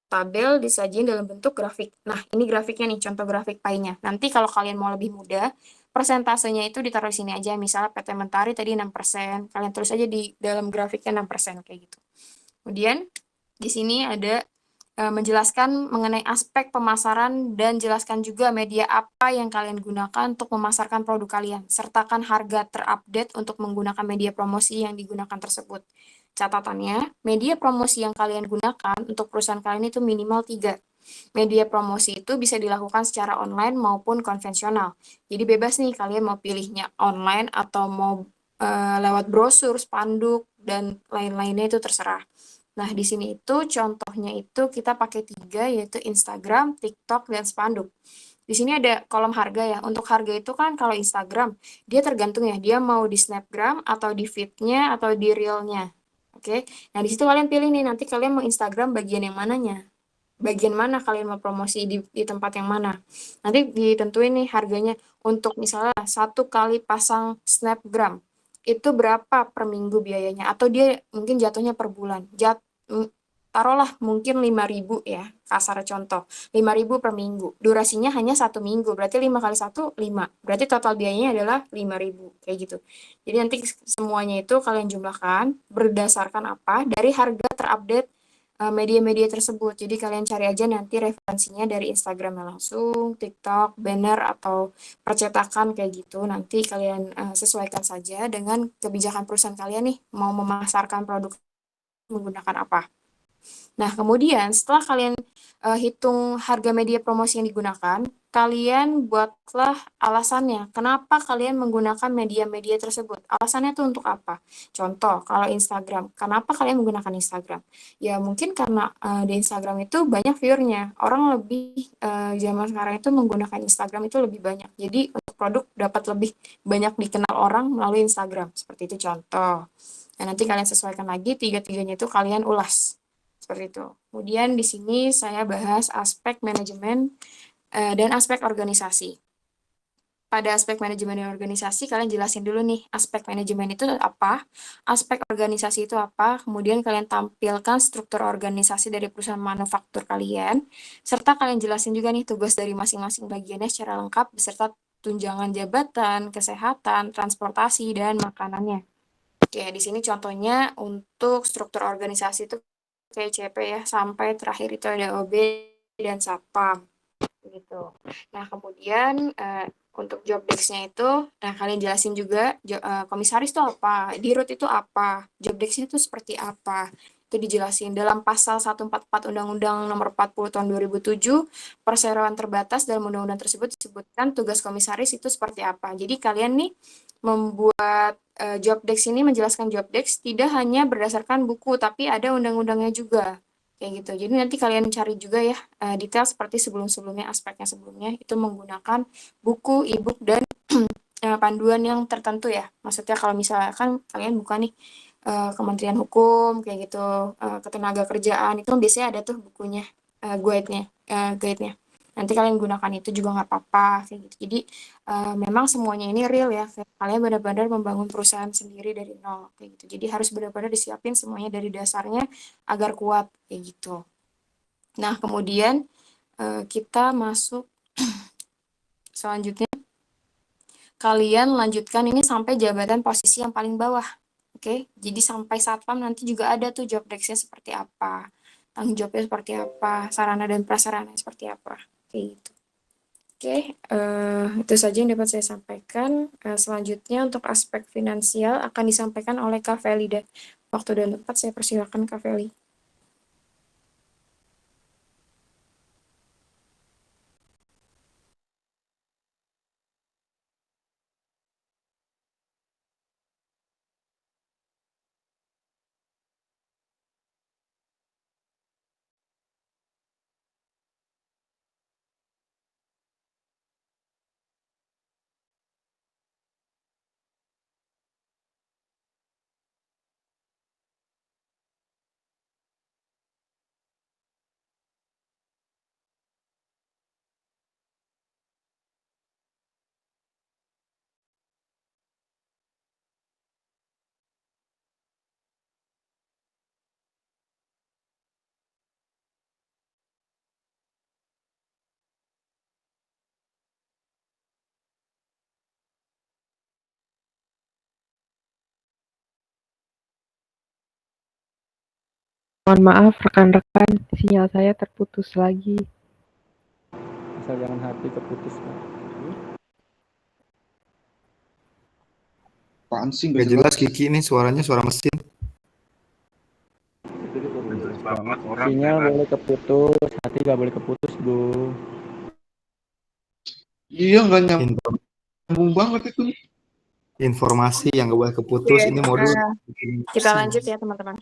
tabel, disajin dalam bentuk grafik. Nah, ini grafiknya nih, contoh grafik pie-nya. Nanti kalau kalian mau lebih mudah, persentasenya itu ditaruh di sini aja. Misalnya PT Mentari tadi 6%, kalian tulis aja di dalam grafiknya 6%, kayak gitu. Kemudian, di sini ada menjelaskan mengenai aspek pemasaran dan jelaskan juga media apa yang kalian gunakan untuk memasarkan produk kalian. Sertakan harga terupdate untuk menggunakan media promosi yang digunakan tersebut. Catatannya, media promosi yang kalian gunakan untuk perusahaan kalian itu minimal 3. Media promosi itu bisa dilakukan secara online maupun konvensional. Jadi bebas nih kalian mau pilihnya online atau mau lewat brosur, spanduk, dan lain-lainnya itu terserah. Nah, di sini itu contohnya itu kita pakai 3, yaitu Instagram, TikTok, dan spanduk. Di sini ada kolom harga ya. Untuk harga itu kan kalau Instagram, dia tergantung ya, dia mau di Snapgram atau di feed-nya atau di reel-nya. Oke. Nah, di situ kalian pilih nih, nanti kalian mau Instagram bagian yang mananya. Bagian mana kalian mau promosi di tempat yang mana. Nanti ditentuin nih harganya. Untuk misalnya 1 kali pasang Snapgram, itu berapa per minggu biayanya, atau dia mungkin jatuhnya per bulan. Taruhlah mungkin 5.000 ya, kasar contoh. 5.000 per minggu. Durasinya hanya 1 minggu, berarti 5 kali 1, 5. Berarti total biayanya adalah 5.000, kayak gitu. Jadi nanti semuanya itu kalian jumlahkan berdasarkan apa? Dari harga terupdate media-media tersebut. Jadi kalian cari aja nanti referensinya dari Instagramnya langsung, TikTok, banner, atau percetakan kayak gitu. Nanti kalian sesuaikan saja dengan kebijakan perusahaan kalian nih, mau memasarkan produk menggunakan apa. Nah, kemudian setelah kalian hitung harga media promosi yang digunakan, kalian buatlah alasannya. Kenapa kalian menggunakan media-media tersebut? Alasannya itu untuk apa? Contoh, kalau Instagram, kenapa kalian menggunakan Instagram? Ya mungkin karena di Instagram itu banyak viewernya. Orang lebih zaman sekarang itu menggunakan Instagram itu lebih banyak. Jadi untuk produk dapat lebih banyak dikenal orang melalui Instagram. Seperti itu contoh. Dan nanti kalian sesuaikan lagi, tiga-tiganya itu kalian ulas. Seperti itu. Kemudian di sini saya bahas aspek manajemen dan aspek organisasi. Pada aspek manajemen dan organisasi, kalian jelasin dulu nih, aspek manajemen itu apa, aspek organisasi itu apa, kemudian kalian tampilkan struktur organisasi dari perusahaan manufaktur kalian, serta kalian jelasin juga nih tugas dari masing-masing bagiannya secara lengkap, beserta tunjangan jabatan, kesehatan, transportasi, dan makanannya. Oke, di sini contohnya untuk struktur organisasi itu kayak CP ya, sampai terakhir itu ada OB dan Satpam gitu. Nah, kemudian untuk job desk-nya itu, nah kalian jelasin juga komisaris itu apa, dirut itu apa, job desk-nya itu seperti apa. Itu dijelasin dalam pasal 144 Undang-Undang Nomor 40 Tahun 2007, perseroan terbatas dalam undang-undang tersebut disebutkan tugas komisaris itu seperti apa. Jadi kalian nih membuat job desk ini, menjelaskan job desk tidak hanya berdasarkan buku, tapi ada undang-undangnya juga. Kayak gitu. Jadi nanti kalian cari juga ya detail seperti sebelum-sebelumnya, aspeknya sebelumnya, itu menggunakan buku, e-book, dan panduan yang tertentu ya. Maksudnya kalau misalkan kalian buka nih Kementerian Hukum, kayak gitu, Ketenaga Kerjaan, itu biasanya ada tuh bukunya, guide-nya. nanti kalian gunakan itu juga nggak apa-apa kayak gitu. Jadi memang semuanya ini real ya, kayak kalian benar-benar membangun perusahaan sendiri dari nol kayak gitu. Jadi harus benar-benar disiapin semuanya dari dasarnya agar kuat kayak gitu. Nah, kemudian kita masuk selanjutnya, kalian lanjutkan ini sampai jabatan posisi yang paling bawah. Oke, jadi sampai satpam nanti juga ada tuh job desk-nya seperti apa, tanggung jawabnya seperti apa, sarana dan prasarana seperti apa, kayak gitu. Oke, itu saja yang dapat saya sampaikan. Selanjutnya untuk aspek finansial akan disampaikan oleh Kak Felida. Waktu dan tempat saya persilakan Kak Feli. Mohon maaf rekan-rekan, sinyal saya terputus lagi. Asal jangan hati keputus, Pak. Apaan sih Gak jelas Kiki ini suaranya suara mesin. Sinyal boleh keputus, hati nggak boleh keputus, Bu. Iya, nggak Info- nyambung banget itu. Informasi yang gak boleh keputus Oke, ini modul. kita lanjut ya teman-teman.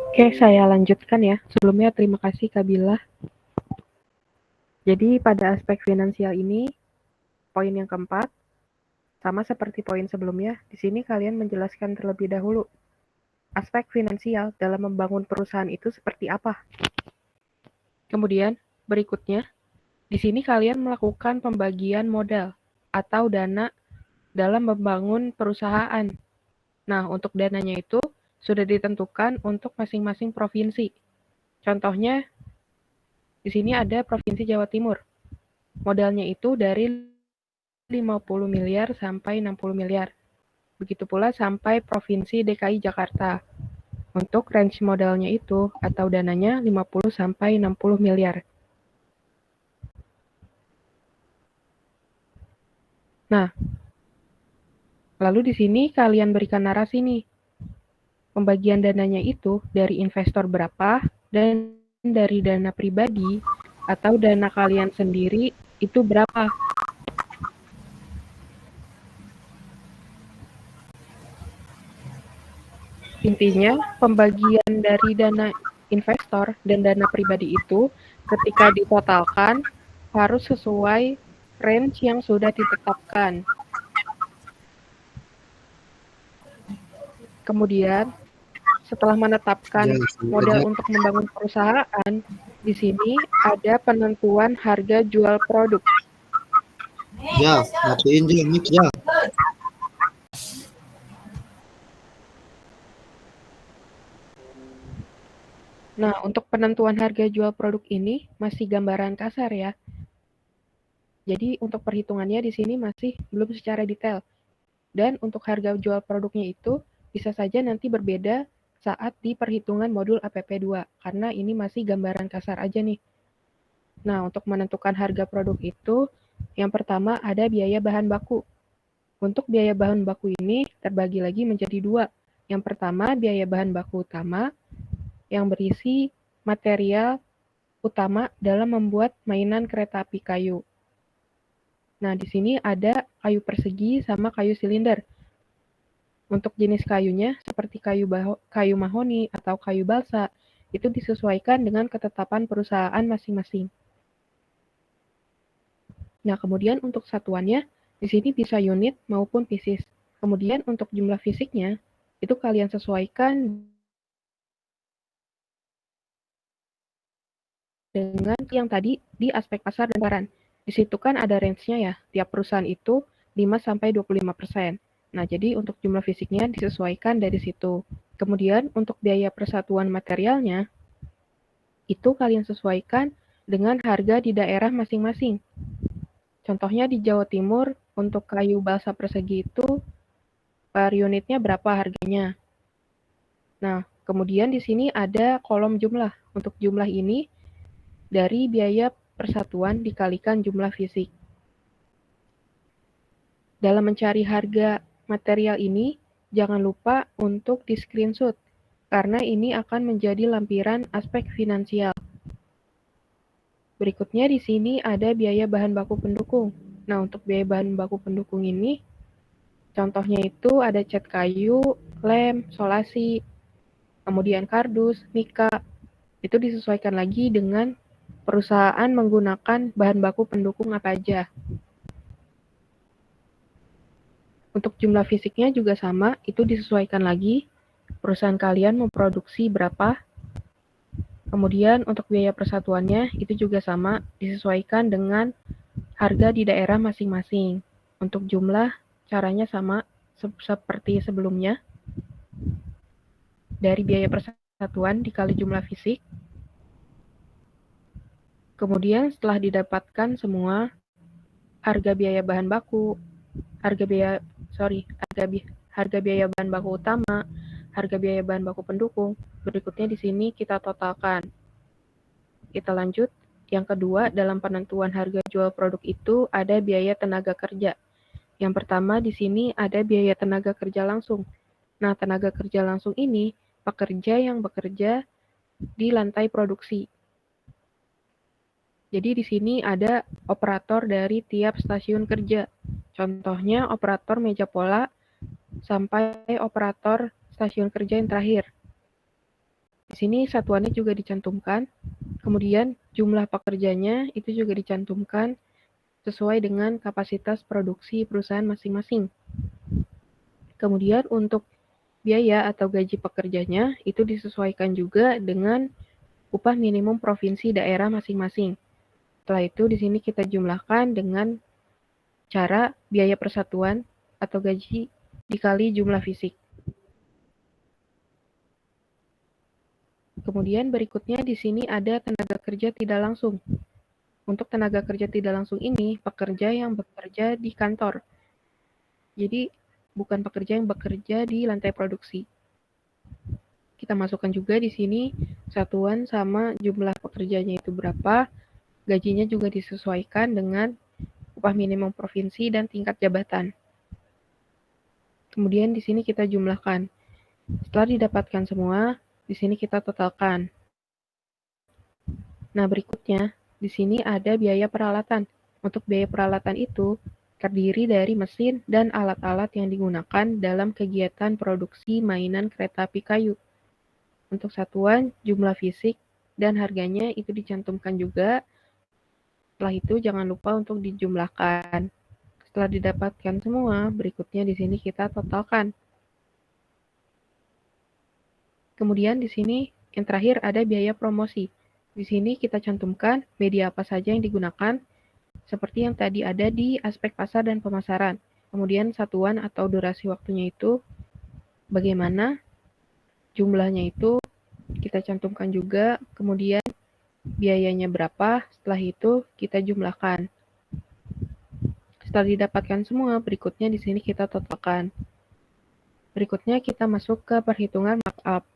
Oke, saya lanjutkan ya. Sebelumnya terima kasih Kak Bila. Jadi pada aspek finansial ini, poin yang keempat, sama seperti poin sebelumnya, di sini kalian menjelaskan terlebih dahulu aspek finansial dalam membangun perusahaan itu seperti apa. Kemudian, berikutnya, di sini kalian melakukan pembagian modal atau dana dalam membangun perusahaan. Nah, untuk dananya itu sudah ditentukan untuk masing-masing provinsi. Contohnya, di sini ada Provinsi Jawa Timur. Modalnya itu dari 50 miliar sampai 60 miliar. Begitu pula sampai Provinsi DKI Jakarta. Untuk range modalnya itu atau dananya 50 sampai 60 miliar. Nah, lalu di sini kalian berikan narasi nih. Pembagian dananya itu dari investor berapa dan dari dana pribadi atau dana kalian sendiri itu berapa. Intinya, pembagian dari dana investor dan dana pribadi itu ketika ditotalkan harus sesuai range yang sudah ditetapkan. Kemudian, setelah menetapkan modal untuk membangun perusahaan, di sini ada penentuan harga jual produk. Ya, matiin aja mic ya. Nah, untuk penentuan harga jual produk ini masih gambaran kasar ya. Jadi untuk perhitungannya di sini masih belum secara detail. Dan untuk harga jual produknya itu bisa saja nanti berbeda saat di perhitungan modul APP2 karena ini masih gambaran kasar aja nih. Nah, untuk menentukan harga produk itu yang pertama ada biaya bahan baku. Untuk biaya bahan baku ini terbagi lagi menjadi dua. Yang pertama biaya bahan baku utama yang berisi material utama dalam membuat mainan kereta api kayu. Nah, di sini ada kayu persegi sama kayu silinder. Untuk jenis kayunya seperti kayu mahoni atau kayu balsa, itu disesuaikan dengan ketetapan perusahaan masing-masing. Nah, kemudian untuk satuannya, di sini bisa unit maupun pieces. Kemudian untuk jumlah fisiknya, itu kalian sesuaikan dengan yang tadi di aspek pasar dan pemasaran. Di situ kan ada range-nya ya, tiap perusahaan itu 5-25%. Nah, jadi untuk jumlah fisiknya disesuaikan dari situ. Kemudian untuk biaya persatuan materialnya, itu kalian sesuaikan dengan harga di daerah masing-masing. Contohnya di Jawa Timur, untuk kayu balsa persegi itu per unitnya berapa harganya. Nah, kemudian di sini ada kolom jumlah. Untuk jumlah ini dari biaya persatuan dikalikan jumlah fisik. Dalam mencari harga material ini, jangan lupa untuk di-screenshot, karena ini akan menjadi lampiran aspek finansial. Berikutnya di sini ada biaya bahan baku pendukung. Nah, untuk biaya bahan baku pendukung ini, contohnya itu ada cat kayu, lem, solasi, kemudian kardus, mika. Itu disesuaikan lagi dengan perusahaan menggunakan bahan baku pendukung apa aja. Untuk jumlah fisiknya juga sama, itu disesuaikan lagi. Perusahaan kalian memproduksi berapa. Kemudian untuk biaya persatuannya itu juga sama, disesuaikan dengan harga di daerah masing-masing. Untuk jumlah, caranya sama seperti sebelumnya. Dari biaya persatuan dikali jumlah fisik. Kemudian setelah didapatkan semua, harga biaya bahan baku, harga biaya bahan baku utama, harga biaya bahan baku pendukung. Berikutnya di sini kita totalkan. Kita lanjut. Yang kedua, dalam penentuan harga jual produk itu ada biaya tenaga kerja. Yang pertama di sini ada biaya tenaga kerja langsung. Nah, tenaga kerja langsung ini pekerja yang bekerja di lantai produksi. Jadi di sini ada operator dari tiap stasiun kerja. Contohnya operator meja pola sampai operator stasiun kerja yang terakhir. Di sini satuannya juga dicantumkan. Kemudian jumlah pekerjanya itu juga dicantumkan sesuai dengan kapasitas produksi perusahaan masing-masing. Kemudian untuk biaya atau gaji pekerjanya itu disesuaikan juga dengan upah minimum provinsi daerah masing-masing. Setelah itu di sini kita jumlahkan dengan cara biaya persatuan atau gaji dikali jumlah fisik. Kemudian berikutnya di sini ada tenaga kerja tidak langsung. Untuk tenaga kerja tidak langsung ini pekerja yang bekerja di kantor. Jadi bukan pekerja yang bekerja di lantai produksi. Kita masukkan juga di sini satuan sama jumlah pekerjanya itu berapa. Gajinya juga disesuaikan dengan upah minimum provinsi dan tingkat jabatan. Kemudian di sini kita jumlahkan. Setelah didapatkan semua, di sini kita totalkan. Nah, berikutnya di sini ada biaya peralatan. Untuk biaya peralatan itu terdiri dari mesin dan alat-alat yang digunakan dalam kegiatan produksi mainan kereta api kayu. Untuk satuan, jumlah fisik, dan harganya itu dicantumkan juga. Setelah itu jangan lupa untuk dijumlahkan. Setelah didapatkan semua, berikutnya di sini kita totalkan. Kemudian di sini yang terakhir ada biaya promosi. Di sini kita cantumkan media apa saja yang digunakan, seperti yang tadi ada di aspek pasar dan pemasaran. Kemudian satuan atau durasi waktunya itu bagaimana, jumlahnya itu kita cantumkan juga, kemudian biayanya berapa, setelah itu kita jumlahkan. Setelah didapatkan semua, berikutnya di sini kita totalkan. Berikutnya kita masuk ke perhitungan markup.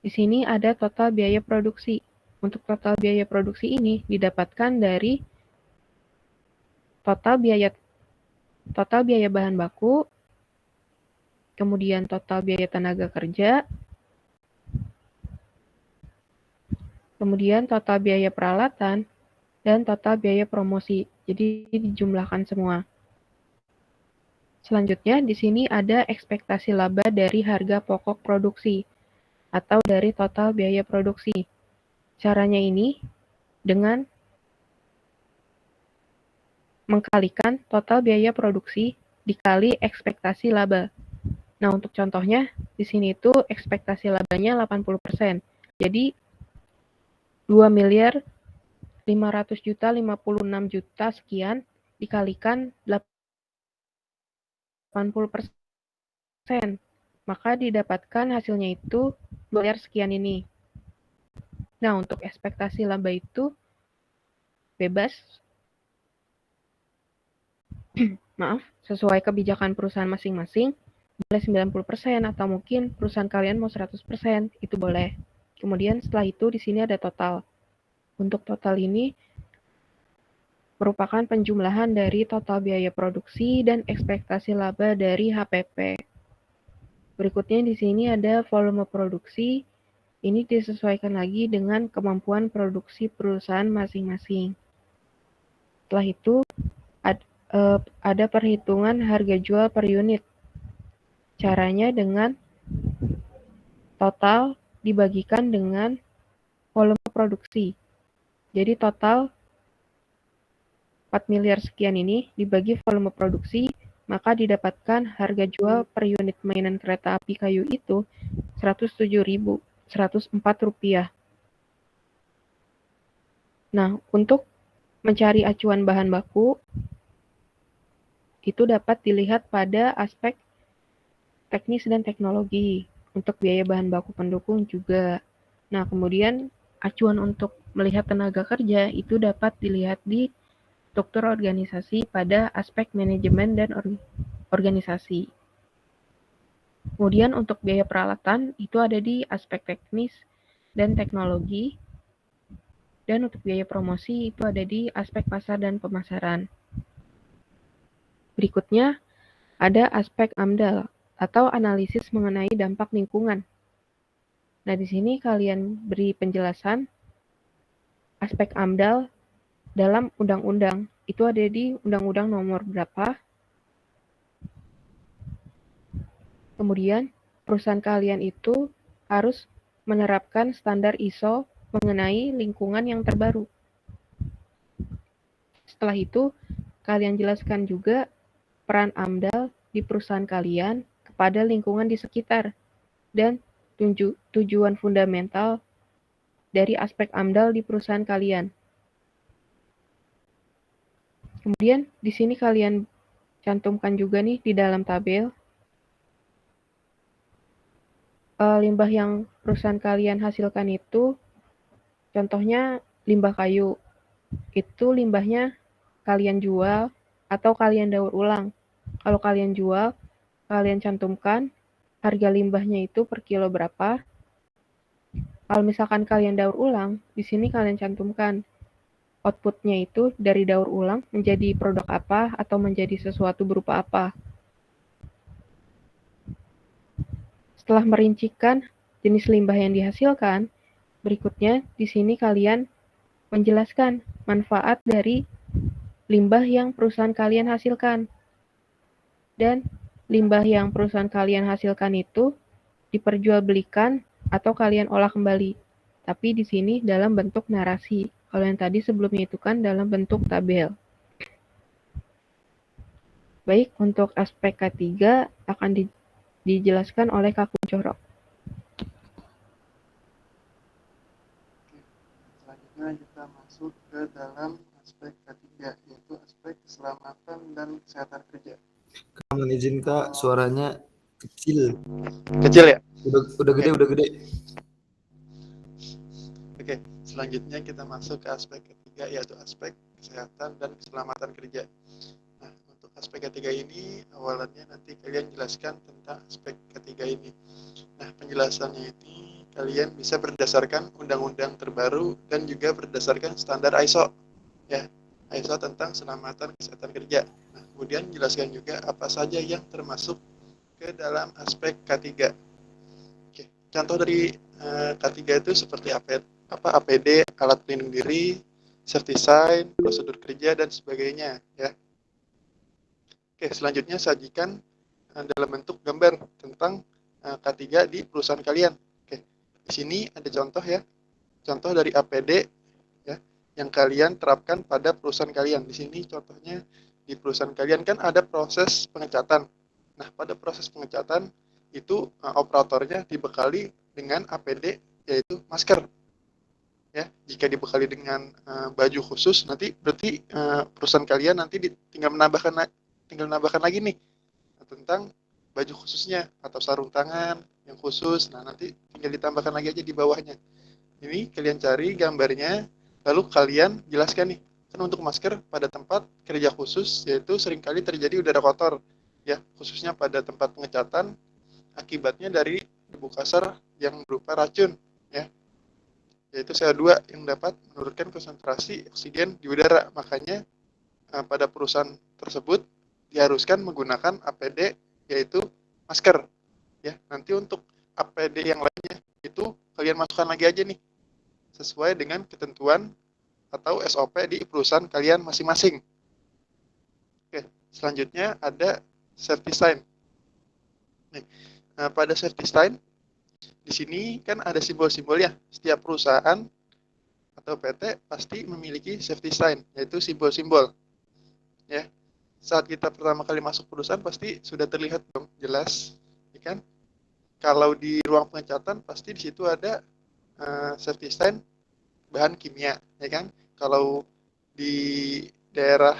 Di sini ada total biaya produksi. Untuk total biaya produksi ini didapatkan dari total biaya bahan baku, kemudian total biaya tenaga kerja, kemudian total biaya peralatan, dan total biaya promosi. Jadi dijumlahkan semua. Selanjutnya, di sini ada ekspektasi laba dari harga pokok produksi atau dari total biaya produksi. Caranya ini dengan mengkalikan total biaya produksi dikali ekspektasi laba. Nah, untuk contohnya, di sini itu ekspektasi labanya 80%. Jadi, 2 miliar 500 juta 56 juta sekian dikalikan 80%. Maka didapatkan hasilnya itu 2 miliar sekian ini. Nah, untuk ekspektasi laba itu bebas, sesuai kebijakan perusahaan masing-masing, boleh 90% atau mungkin perusahaan kalian mau 100%, itu boleh. Kemudian setelah itu di sini ada total. Untuk total ini merupakan penjumlahan dari total biaya produksi dan ekspektasi laba dari HPP. Berikutnya di sini ada volume produksi. Ini disesuaikan lagi dengan kemampuan produksi perusahaan masing-masing. Setelah itu ada perhitungan harga jual per unit. Caranya dengan total dibagikan dengan volume produksi. Jadi total 4 miliar sekian ini dibagi volume produksi, maka didapatkan harga jual per unit mainan kereta api kayu itu 107.104 rupiah. Nah, untuk mencari acuan bahan baku, itu dapat dilihat pada aspek teknis dan teknologi. Untuk biaya bahan baku pendukung juga. Nah, kemudian acuan untuk melihat tenaga kerja itu dapat dilihat di struktur organisasi pada aspek manajemen dan organisasi. Kemudian untuk biaya peralatan itu ada di aspek teknis dan teknologi. Dan untuk biaya promosi itu ada di aspek pasar dan pemasaran. Berikutnya ada aspek AMDAL atau analisis mengenai dampak lingkungan. Nah, di sini kalian beri penjelasan aspek AMDAL dalam undang-undang. Itu ada di undang-undang nomor berapa. Kemudian, perusahaan kalian itu harus menerapkan standar ISO mengenai lingkungan yang terbaru. Setelah itu, kalian jelaskan juga peran AMDAL di perusahaan kalian kepada lingkungan di sekitar dan tujuan fundamental dari aspek AMDAL di perusahaan kalian. Kemudian di sini kalian cantumkan juga nih di dalam tabel limbah yang perusahaan kalian hasilkan itu, contohnya limbah kayu. Itu limbahnya kalian jual atau kalian daur ulang. Kalau kalian jual, kalian cantumkan harga limbahnya itu per kilo berapa. Kalau misalkan kalian daur ulang, di sini kalian cantumkan outputnya itu dari daur ulang menjadi produk apa atau menjadi sesuatu berupa apa. Setelah merincikan jenis limbah yang dihasilkan, berikutnya di sini kalian menjelaskan manfaat dari limbah yang perusahaan kalian hasilkan. Dan limbah yang perusahaan kalian hasilkan itu diperjualbelikan atau kalian olah kembali. Tapi di sini dalam bentuk narasi. Kalau yang tadi sebelumnya itu kan dalam bentuk tabel. Baik, untuk aspek K3 akan dijelaskan oleh Kak Kuncoro. Selanjutnya kita masuk ke dalam aspek ketiga, yaitu aspek keselamatan dan kesehatan kerja. Kamu izin Kak, suaranya kecil. Kecil ya? Udah gede, udah gede. Oke, selanjutnya kita masuk ke aspek ketiga, yaitu aspek kesehatan dan keselamatan kerja. Nah, untuk aspek ketiga ini, awalannya nanti kalian jelaskan tentang aspek ketiga ini. Nah, penjelasannya ini kalian bisa berdasarkan undang-undang terbaru dan juga berdasarkan standar ISO, ya, ISO tentang keselamatan kesehatan kerja. Nah, kemudian jelaskan juga apa saja yang termasuk ke dalam aspek K3. Oke, contoh dari K3 itu seperti apa APD, alat pelindung diri, safety sign, prosedur kerja, dan sebagainya. Ya. Oke, selanjutnya sajikan dalam bentuk gambar tentang K3 di perusahaan kalian. Oke, di sini ada contoh ya, contoh dari APD ya, yang kalian terapkan pada perusahaan kalian. Di sini contohnya di perusahaan kalian kan ada proses pengecatan. Nah, pada proses pengecatan itu operatornya dibekali dengan APD, yaitu masker. Ya, jika dibekali dengan baju khusus, nanti berarti perusahaan kalian nanti tinggal menambahkan lagi nih tentang baju khususnya atau sarung tangan yang khusus. Nah, nanti tinggal ditambahkan lagi aja di bawahnya. Ini kalian cari gambarnya, lalu kalian jelaskan nih. Kan untuk masker pada tempat kerja khusus, yaitu seringkali terjadi udara kotor, ya, khususnya pada tempat pengecatan, akibatnya dari debu kasar yang berupa racun, ya, yaitu CO2 yang dapat menurunkan konsentrasi oksigen di udara. Makanya pada perusahaan tersebut diharuskan menggunakan APD, yaitu masker. Ya, nanti untuk APD yang lainnya itu kalian masukkan lagi aja nih, sesuai dengan ketentuan atau SOP di perusahaan kalian masing-masing. Oke, selanjutnya ada safety sign. Nih, pada safety sign di sini kan ada simbol-simbolnya. Setiap perusahaan atau PT pasti memiliki safety sign, yaitu simbol-simbol. Ya, saat kita pertama kali masuk perusahaan pasti sudah terlihat dong jelas, ya kan? Kalau di ruang pengecatan pasti di situ ada safety sign bahan kimia, ya kan? Kalau di daerah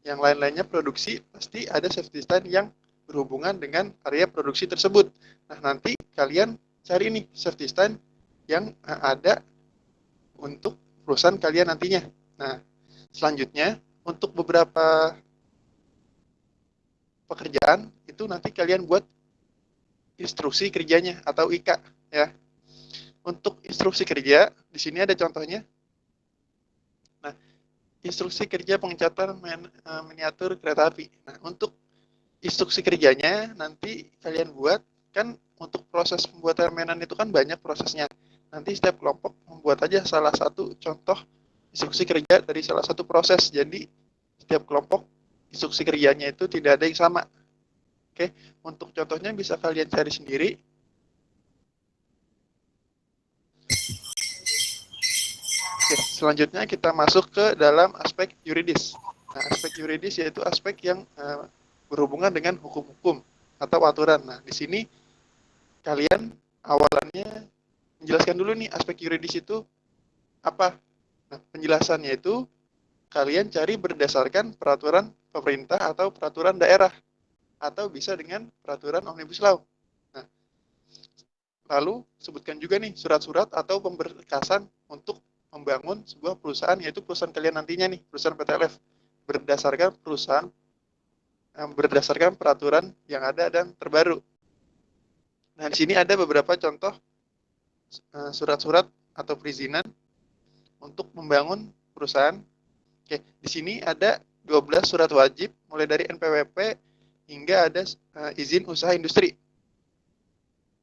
yang lain-lainnya produksi pasti ada safety sign yang berhubungan dengan area produksi tersebut. Nah, nanti kalian cari nih safety sign yang ada untuk perusahaan kalian nantinya. Nah, selanjutnya untuk beberapa pekerjaan itu nanti kalian buat instruksi kerjanya atau IK, ya. Untuk instruksi kerja di sini ada contohnya. Nah, instruksi kerja pengecatan miniatur kereta api. Nah, untuk instruksi kerjanya nanti kalian buat, kan untuk proses pembuatan mainan itu kan banyak prosesnya. Nanti setiap kelompok membuat aja salah satu contoh instruksi kerja dari salah satu proses. Jadi setiap kelompok instruksi kerjanya itu tidak ada yang sama. Oke, untuk contohnya bisa kalian cari sendiri. Oke, selanjutnya kita masuk ke dalam aspek yuridis. Nah, aspek yuridis yaitu aspek yang berhubungan dengan hukum-hukum atau aturan. Nah, di sini kalian awalannya menjelaskan dulu nih aspek yuridis itu apa. Nah, penjelasannya itu kalian cari berdasarkan peraturan pemerintah atau peraturan daerah, atau bisa dengan peraturan Omnibus Law. Nah, lalu sebutkan juga nih surat-surat atau pemberkasan untuk membangun sebuah perusahaan, yaitu perusahaan kalian nantinya nih, perusahaan PTLF, berdasarkan peraturan yang ada dan terbaru. Nah, di sini ada beberapa contoh surat-surat atau perizinan untuk membangun perusahaan. Oke, di sini ada 12 surat wajib, mulai dari NPWP hingga ada izin usaha industri.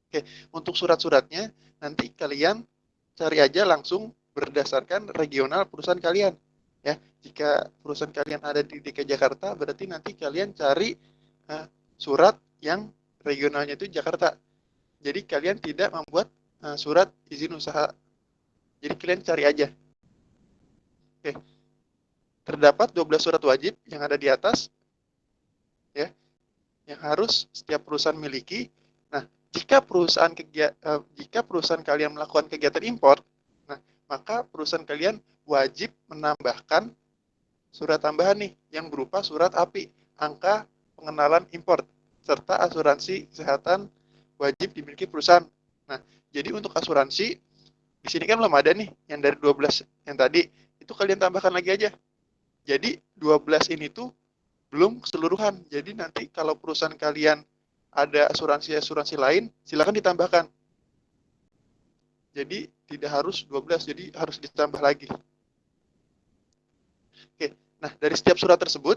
Oke, untuk surat-suratnya nanti kalian cari aja langsung berdasarkan regional perusahaan kalian. Ya, jika perusahaan kalian ada di DKI Jakarta, berarti nanti kalian cari surat yang regionalnya itu Jakarta. Jadi kalian tidak membuat surat izin usaha. Jadi kalian cari aja. Oke. Terdapat 12 surat wajib yang ada di atas, ya, yang harus setiap perusahaan miliki. Nah, jika perusahaan kalian melakukan kegiatan impor, nah, maka perusahaan kalian wajib menambahkan surat tambahan nih yang berupa surat API, angka pengenalan impor, serta asuransi kesehatan wajib dimiliki perusahaan. Nah, jadi untuk asuransi di sini kan belum ada nih yang dari 12 yang tadi, itu kalian tambahkan lagi aja. Jadi 12 ini tuh belum keseluruhan. Jadi nanti kalau perusahaan kalian ada asuransi lain, silakan ditambahkan. Jadi tidak harus 12, jadi harus ditambah lagi. Oke, nah dari setiap surat tersebut,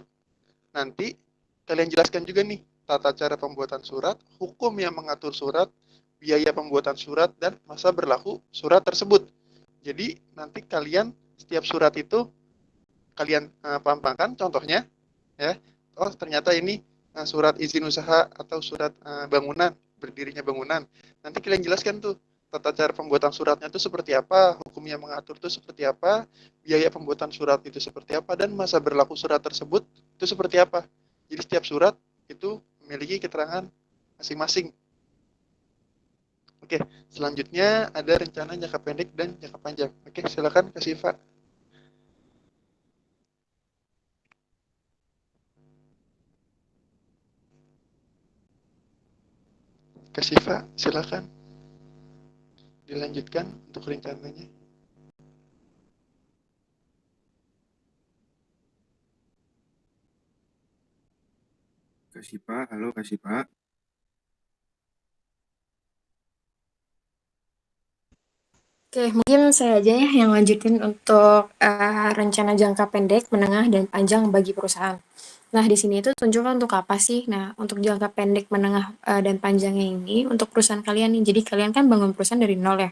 nanti kalian jelaskan juga nih tata cara pembuatan surat, hukum yang mengatur surat, biaya pembuatan surat, dan masa berlaku surat tersebut. Jadi nanti kalian setiap surat itu kalian pampangkan contohnya ya. Oh, ternyata ini surat izin usaha atau surat bangunan, berdirinya bangunan. Nanti kalian jelaskan tuh tata cara pembuatan suratnya itu seperti apa, hukum yang mengatur itu seperti apa, biaya pembuatan surat itu seperti apa, dan masa berlaku surat tersebut itu seperti apa. Jadi setiap surat itu memiliki keterangan masing-masing. Oke, selanjutnya ada rencana jangka pendek dan jangka panjang. Oke, silakan Kak Siva. Kak Siva, silakan dilanjutkan untuk rencananya. Kak Sipa, halo Kak Sipa. Oke, mungkin saya aja ya yang lanjutin untuk rencana jangka pendek, menengah, dan panjang bagi perusahaan. Nah, di sini itu tunjukkan untuk apa sih? Nah, untuk jangka pendek, menengah, dan panjangnya ini untuk perusahaan kalian nih. Jadi kalian kan bangun perusahaan dari nol ya.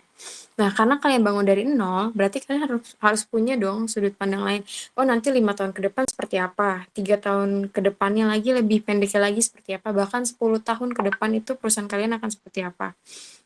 Nah, karena kalian bangun dari nol, berarti kalian harus punya dong sudut pandang lain. Oh, nanti 5 tahun ke depan seperti apa? 3 tahun ke depannya lagi lebih pendeknya lagi seperti apa? Bahkan 10 tahun ke depan itu perusahaan kalian akan seperti apa?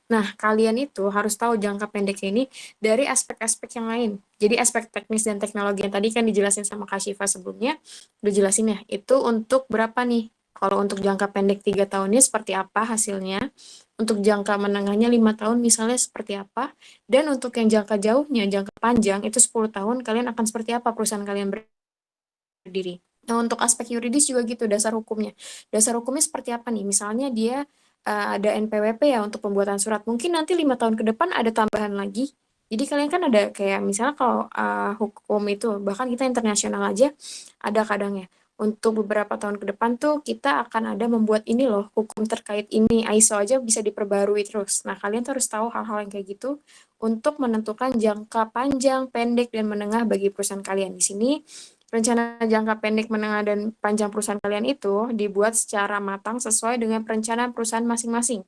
Nah, kalian itu harus tahu jangka pendeknya ini dari aspek-aspek yang lain. Jadi aspek teknis dan teknologi yang tadi kan dijelasin sama Kak Syifa sebelumnya, udah jelasin ya, itu untuk berapa nih? Kalau untuk jangka pendek 3 tahun ini seperti apa hasilnya, untuk jangka menengahnya 5 tahun misalnya seperti apa, dan untuk yang jangka jauhnya, jangka panjang itu 10 tahun, kalian akan seperti apa perusahaan kalian berdiri. Nah, untuk aspek yuridis juga gitu, dasar hukumnya. Dasar hukumnya seperti apa nih? Misalnya dia ada NPWP ya untuk pembuatan surat. Mungkin nanti 5 tahun ke depan ada tambahan lagi. Jadi kalian kan ada kayak misalnya kalau hukum itu, bahkan kita internasional aja ada kadang ya. Untuk beberapa tahun ke depan tuh kita akan ada membuat ini loh, hukum terkait ini. ISO aja bisa diperbarui terus. Nah, kalian tuh harus tahu hal-hal yang kayak gitu untuk menentukan jangka panjang, pendek, dan menengah bagi perusahaan kalian. Di sini rencana jangka pendek, menengah, dan panjang perusahaan kalian itu dibuat secara matang sesuai dengan perencanaan perusahaan masing-masing.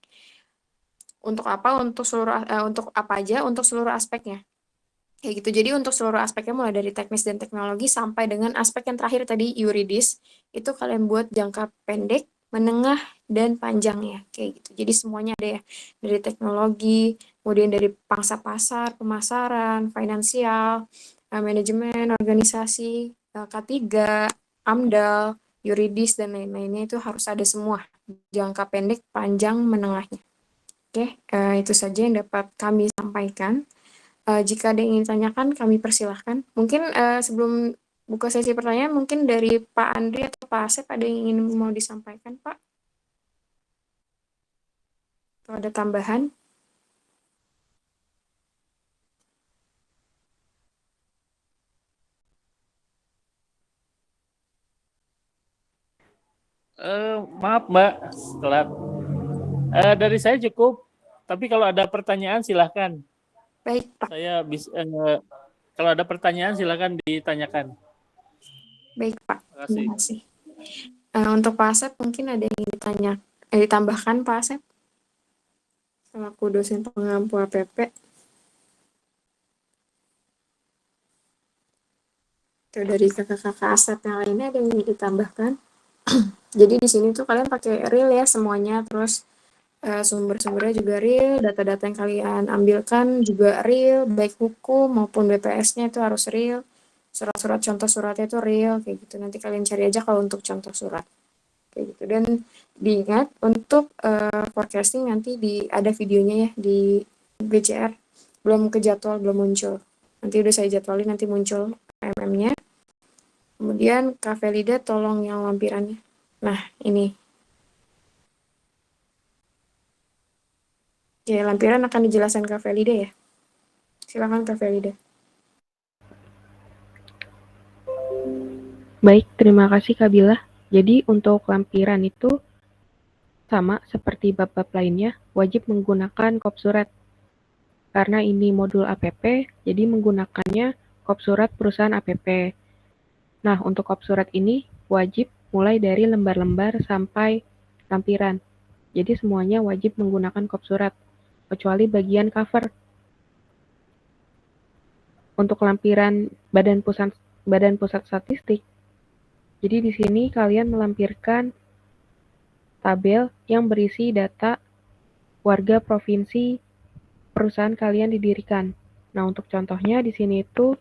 Untuk apa? Untuk apa aja? Untuk seluruh aspeknya. Kayak gitu. Jadi untuk seluruh aspeknya mulai dari teknis dan teknologi sampai dengan aspek yang terakhir tadi yuridis, itu kalian buat jangka pendek, menengah, dan panjang ya. Kayak gitu. Jadi semuanya ada ya. Dari teknologi, kemudian dari pangsa pasar, pemasaran, finansial, manajemen, organisasi, K3, AMDAL, yuridis, dan lain-lainnya itu harus ada semua. Jangka pendek, panjang, menengahnya. Oke, itu saja yang dapat kami sampaikan. Jika ada yang ingin tanyakan, kami persilahkan. Mungkin sebelum buka sesi pertanyaan, mungkin dari Pak Andri atau Pak Asep ada yang ingin mau disampaikan, Pak? Atau ada tambahan? Maaf Mbak, telat. Dari saya cukup, tapi kalau ada pertanyaan silahkan. Baik, Pak. Saya bisa, kalau ada pertanyaan silahkan ditanyakan. Baik, Pak. Terima kasih. Terima kasih. Untuk Pak Asep mungkin ada yang ingin ditambahkan Pak Asep? Selaku dosen pengampu APP. Atau dari kakak-kakak Asep yang lainnya ada yang ingin ditambahkan? Jadi di sini tuh kalian pakai real ya semuanya, terus sumber-sumbernya juga real, data-data yang kalian ambilkan juga real, baik hukum maupun BPS-nya itu harus real, surat-surat contoh suratnya itu real, kayak gitu. Nanti kalian cari aja kalau untuk contoh surat, kayak gitu. Dan diingat untuk forecasting nanti ada videonya ya di BCR, belum ke jadwal, belum muncul. Nanti udah saya jadwalin, nanti muncul MM-nya. Kemudian Kak Felida tolong yang lampirannya. Nah, ini. Ya, lampiran akan dijelaskan Kak Felida ya. Silakan Kak Felida. Baik, terima kasih Kak Bila. Jadi untuk lampiran itu sama seperti bab-bab lainnya, wajib menggunakan kop surat. Karena ini modul APP, jadi menggunakannya kop surat perusahaan APP. Nah, untuk kop surat ini wajib mulai dari lembar-lembar sampai lampiran. Jadi semuanya wajib menggunakan kop surat, kecuali bagian cover. Untuk lampiran Badan Pusat Statistik, jadi di sini kalian melampirkan tabel yang berisi data warga provinsi perusahaan kalian didirikan. Nah, untuk contohnya di sini itu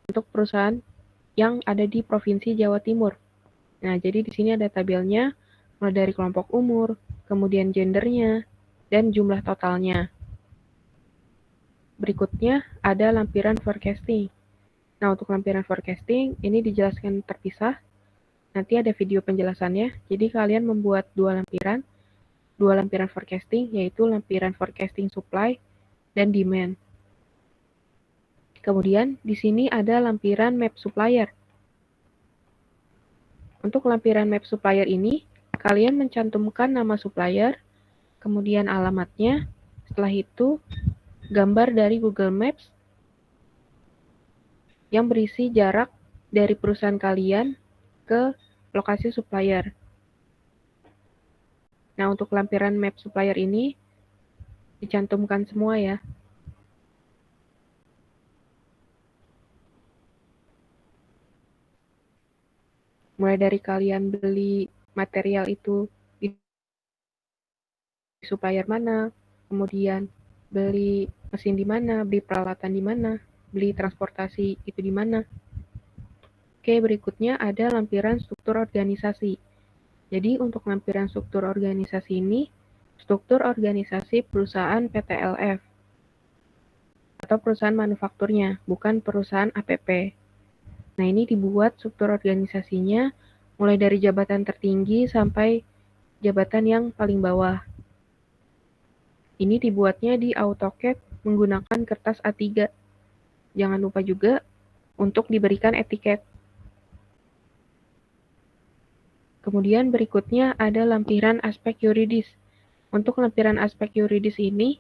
untuk perusahaan yang ada di Provinsi Jawa Timur. Nah, jadi di sini ada tabelnya mulai dari kelompok umur, kemudian gendernya, dan jumlah totalnya. Berikutnya ada lampiran forecasting. Nah, untuk lampiran forecasting ini dijelaskan terpisah. Nanti ada video penjelasannya. Jadi kalian membuat dua lampiran forecasting, yaitu lampiran forecasting supply dan demand. Kemudian di sini ada lampiran map supplier. Untuk lampiran map supplier ini, kalian mencantumkan nama supplier, kemudian alamatnya, setelah itu gambar dari Google Maps yang berisi jarak dari perusahaan kalian ke lokasi supplier. Nah, untuk lampiran map supplier ini dicantumkan semua ya. Mulai dari kalian beli material itu di supplier mana, kemudian beli mesin di mana, beli peralatan di mana, beli transportasi itu di mana. Oke, berikutnya ada lampiran struktur organisasi. Jadi untuk lampiran struktur organisasi ini, struktur organisasi perusahaan PTLF atau perusahaan manufakturnya, bukan perusahaan APP. Nah, ini dibuat struktur organisasinya mulai dari jabatan tertinggi sampai jabatan yang paling bawah. Ini dibuatnya di AutoCAD menggunakan kertas A3. Jangan lupa juga untuk diberikan etiket. Kemudian berikutnya ada lampiran aspek yuridis. Untuk lampiran aspek yuridis ini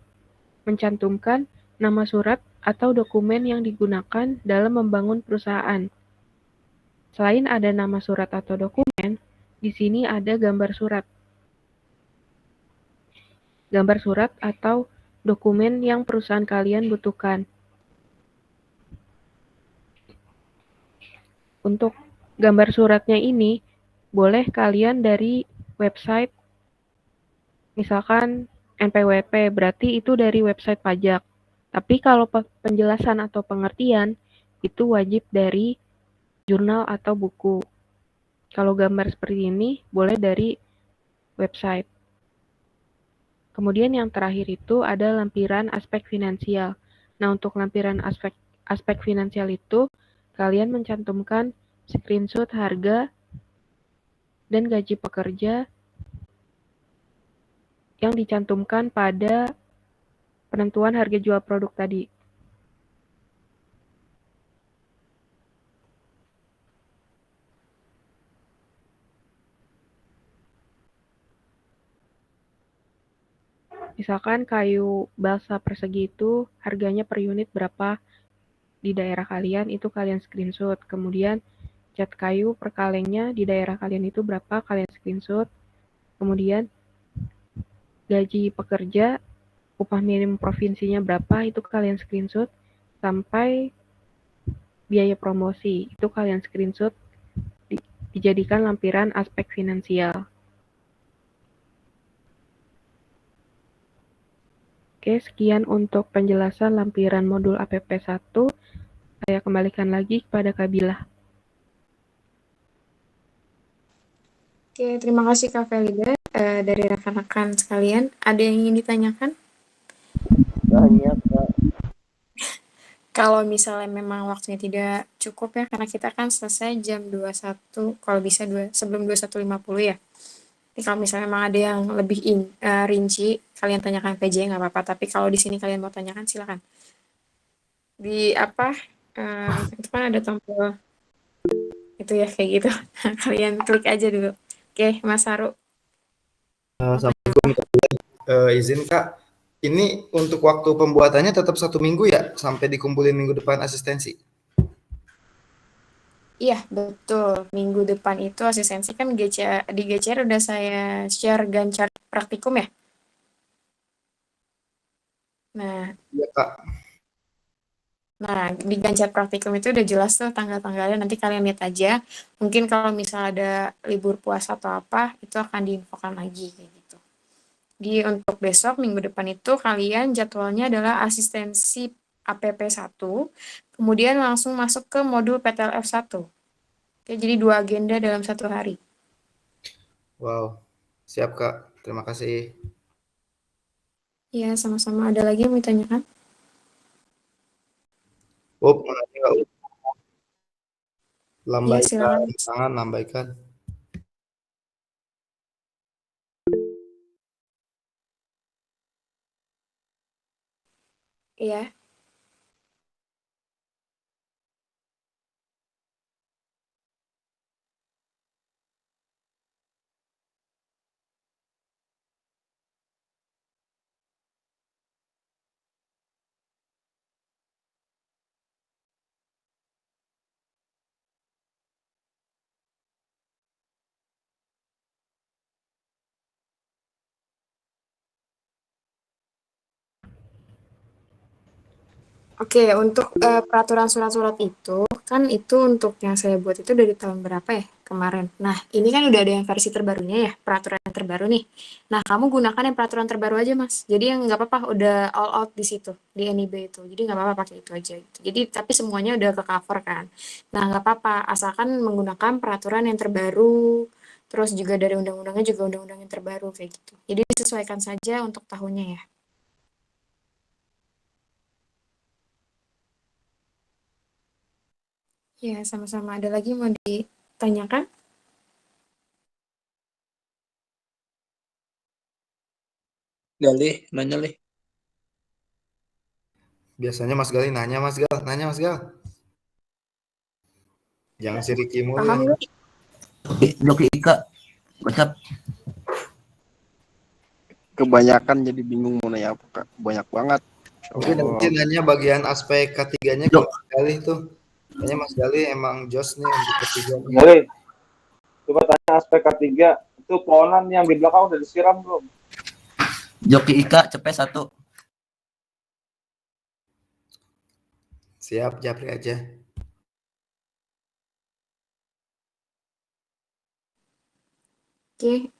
mencantumkan nama surat atau dokumen yang digunakan dalam membangun perusahaan. Selain ada nama surat atau dokumen, di sini ada gambar surat. Gambar surat atau dokumen yang perusahaan kalian butuhkan. Untuk gambar suratnya ini, boleh kalian dari website, misalkan NPWP, berarti itu dari website pajak. Tapi kalau penjelasan atau pengertian, itu wajib dari jurnal atau buku. Kalau gambar seperti ini, boleh dari website. Kemudian yang terakhir itu ada lampiran aspek finansial. Nah, untuk lampiran aspek finansial itu, kalian mencantumkan screenshot harga dan gaji pekerja yang dicantumkan pada penentuan harga jual produk tadi. Misalkan kayu balsa persegi itu harganya per unit berapa di daerah kalian, itu kalian screenshot. Kemudian cat kayu per kalengnya di daerah kalian itu berapa, kalian screenshot. Kemudian gaji pekerja, upah minimum provinsinya berapa, itu kalian screenshot. Sampai biaya promosi, itu kalian screenshot, dijadikan lampiran aspek finansial. Oke, sekian untuk penjelasan lampiran modul APP1. Saya kembalikan lagi kepada Kabila. Oke, terima kasih Kak Felida. Dari rekan-rekan sekalian, ada yang ingin ditanyakan? Banyak, Kak. Kalau misalnya memang waktunya tidak cukup ya, karena kita kan selesai jam 21, kalau bisa sebelum 21.50 ya. Tapi kalau misalnya memang ada yang lebih rinci, kalian tanyakan PJ nggak apa-apa. Tapi kalau di sini kalian mau tanyakan, silakan. Di apa? Itu kan ada tombol itu ya kayak gitu. Kalian klik aja dulu. Oke, Mas Haru. Assalamualaikum. Izin Kak, ini untuk waktu pembuatannya tetap 1 minggu ya, sampai dikumpulin minggu depan asistensi? Iya, betul. Minggu depan itu asistensi kan di GCR udah saya share Gantt chart praktikum ya. Nah, Iya Kak. Nah, di Ganjar Praktikum itu udah jelas tuh tanggal-tanggalnya, nanti kalian lihat aja. Mungkin kalau misal ada libur puasa atau apa, itu akan diinfokan lagi kayak gitu. Di untuk besok minggu depan itu kalian jadwalnya adalah asistensi APP 1, kemudian langsung masuk ke modul PTLF 1. Oke, jadi 2 agenda dalam 1 hari. Wow, siap Kak. Terima kasih. Ya, sama-sama. Ada lagi yang mau ditanyakan? Oh, makasih Kak. Ya, Lambaikan silakan. tangan, lambaikan. Iya. Oke, untuk peraturan surat-surat itu, kan itu untuk yang saya buat itu dari tahun berapa ya? Kemarin. Nah, ini kan udah ada yang versi terbarunya ya, peraturan yang terbaru nih. Nah, kamu gunakan yang peraturan terbaru aja, Mas. Jadi yang nggak apa-apa, udah all out di situ, di NIB itu. Jadi nggak apa-apa pakai itu aja gitu. Jadi, tapi semuanya udah ke cover kan. Nah, nggak apa-apa, asalkan menggunakan peraturan yang terbaru, terus juga dari undang-undangnya juga undang-undang yang terbaru kayak gitu. Jadi disesuaikan saja untuk tahunnya ya. Ya, sama-sama. Ada lagi mau ditanyakan? Galih, nanya Lih. Biasanya Mas Gali nanya Mas Gal, nanya Mas Gal. Jangan si Ricky mulu Paham yang nggak? Joki Ika, WhatsApp. Kebanyakan jadi bingung mau nanya apa Kak. Banyak banget. mungkin nanti nanya bagian aspek ketiganya ke Mas Gali tuh. Kayaknya Mas Gali emang jos nih untuk ketiganya. Gali, coba tanya aspek ketiga, itu pohonan yang di belakang udah disiram belum? Joki Ika, cepet 1. Siap, japri aja. Oke,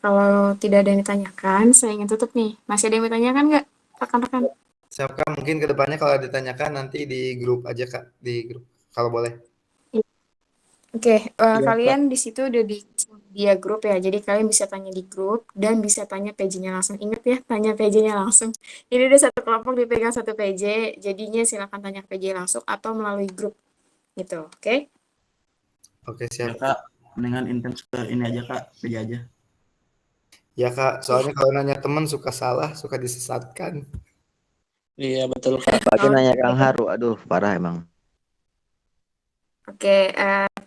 kalau tidak ada yang ditanyakan, saya ingin tutup nih. Masih ada yang ditanyakan nggak, rekan-rekan? Siap Kak, mungkin kedepannya kalau ditanyakan nanti di grup aja Kak, di grup kalau boleh. Oke, kalian di situ udah di dia grup ya, jadi kalian bisa tanya di grup dan bisa tanya PJ-nya langsung. Ingat ya, tanya PJ-nya langsung. Jadi ada satu kelompok dipegang satu PJ, jadinya silakan tanya ke PJ langsung atau melalui grup gitu, oke? Oke, Ya, siap. Kak, mendingan intens ke ini aja Kak, kerja aja. Ya Kak, soalnya kalau nanya teman suka salah, suka disesatkan. Iya, betul Kak. Apalagi nanya Oke. Kang Haru, aduh parah emang. Oke,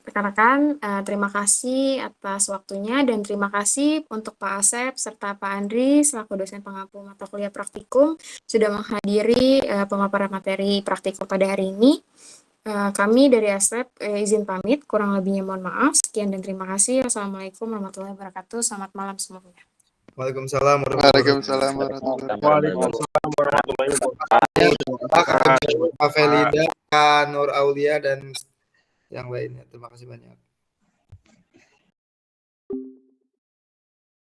rekan-rekan, terima kasih atas waktunya dan terima kasih untuk Pak Asep serta Pak Andri selaku dosen pengampu mata kuliah praktikum sudah menghadiri pemaparan materi praktikum pada hari ini. Kami dari Asep izin pamit, kurang lebihnya mohon maaf. Sekian dan terima kasih. Wassalamualaikum warahmatullahi wabarakatuh. Selamat malam semuanya. Waalaikumsalam Waalaikumsalam warahmatullahi Waalaikumsalam. Kak Felida, Kak Nur Aulia dan yang lainnya. Terima kasih banyak.